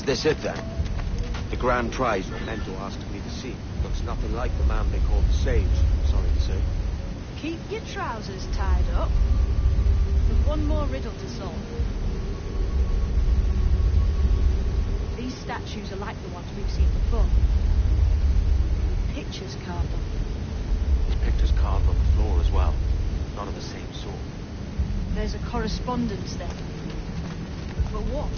Is this it, then? The grand prize Memento asked me to see. Looks nothing like the man they call the Sage, sorry to say. Keep your trousers tied up. There's one more riddle to solve. These statues are like the ones we've seen before. Pictures carved on them. There's pictures carved on the floor as well. None of the same sort. There's a correspondence there. But what?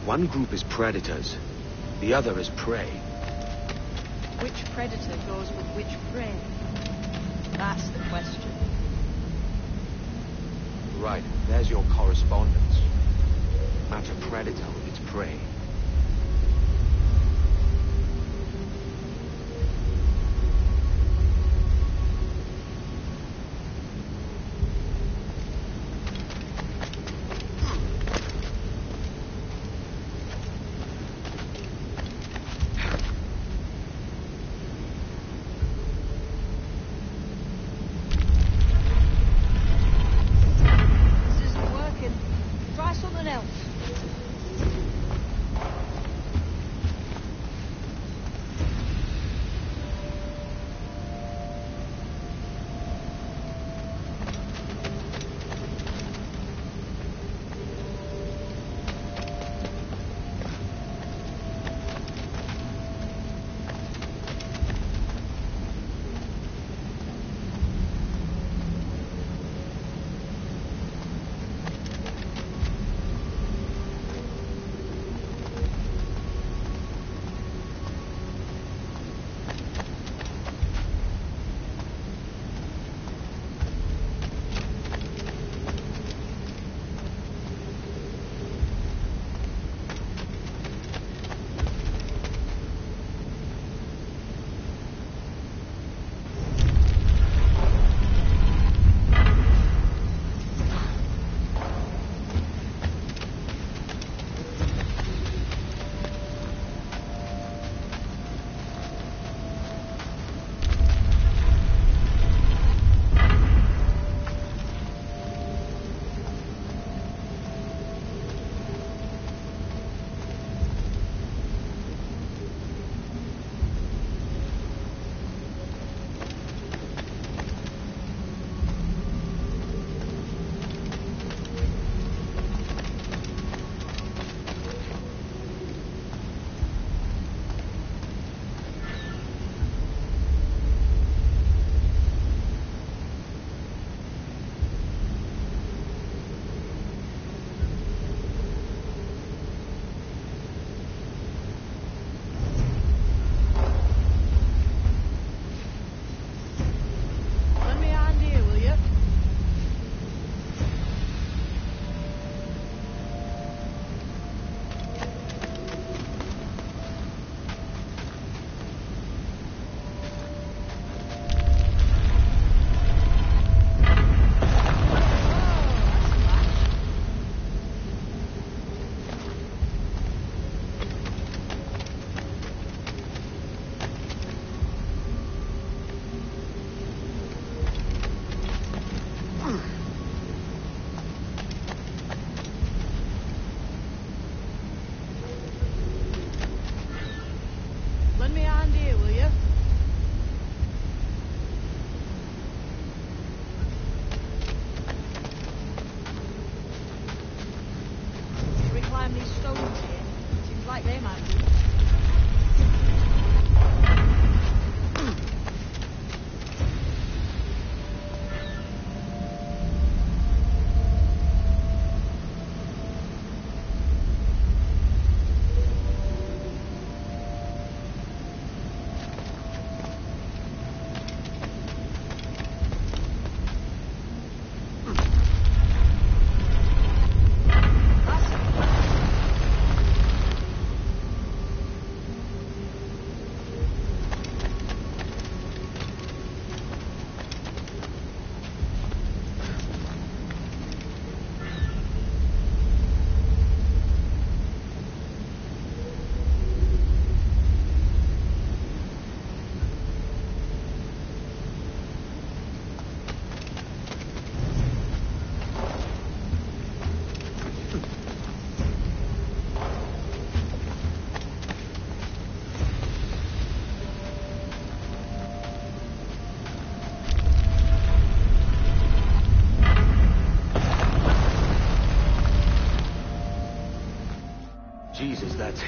One group is predators, the other is prey. Which predator goes with which prey? That's the question. Right, there's your correspondence. Match a predator with its prey.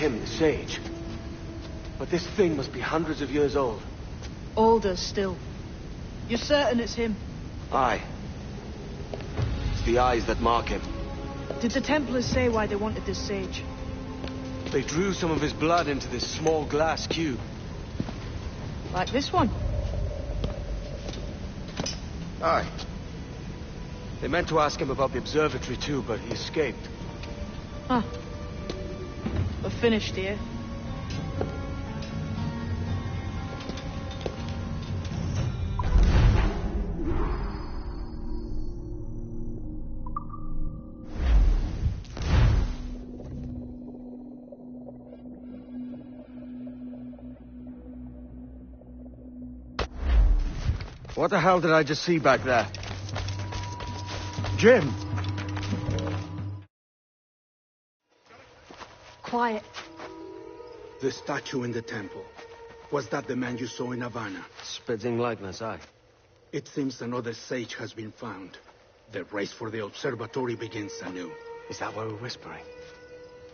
him, the sage. But this thing must be hundreds of years old. Older still. You're certain it's him? Aye. It's the eyes that mark him. Did the Templars say why they wanted this sage? They drew some of his blood into this small glass cube. Like this one? Aye. They meant to ask him about the observatory too, but he escaped. Huh. We're finished here. What the hell did I just see back there? Jim! Quiet. The statue in the temple. Was that the man you saw in Havana? Spitting likeness, aye. It seems another sage has been found. The race for the observatory begins anew. Is that why we're whispering?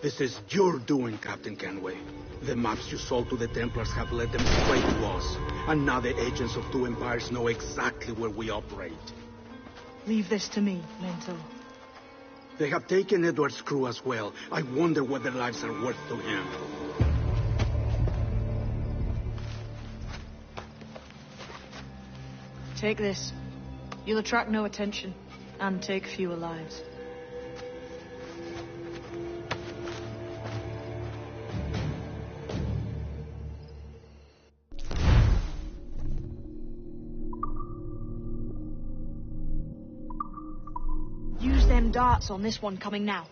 This is your doing, Captain Kenway. The maps you sold to the Templars have led them straight to us. And now the agents of two empires know exactly where we operate. Leave this to me, Mental. They have taken Edward's crew as well. I wonder what their lives are worth to him. Take this. You'll attract no attention, and take fewer lives. Use them darts on this one coming now.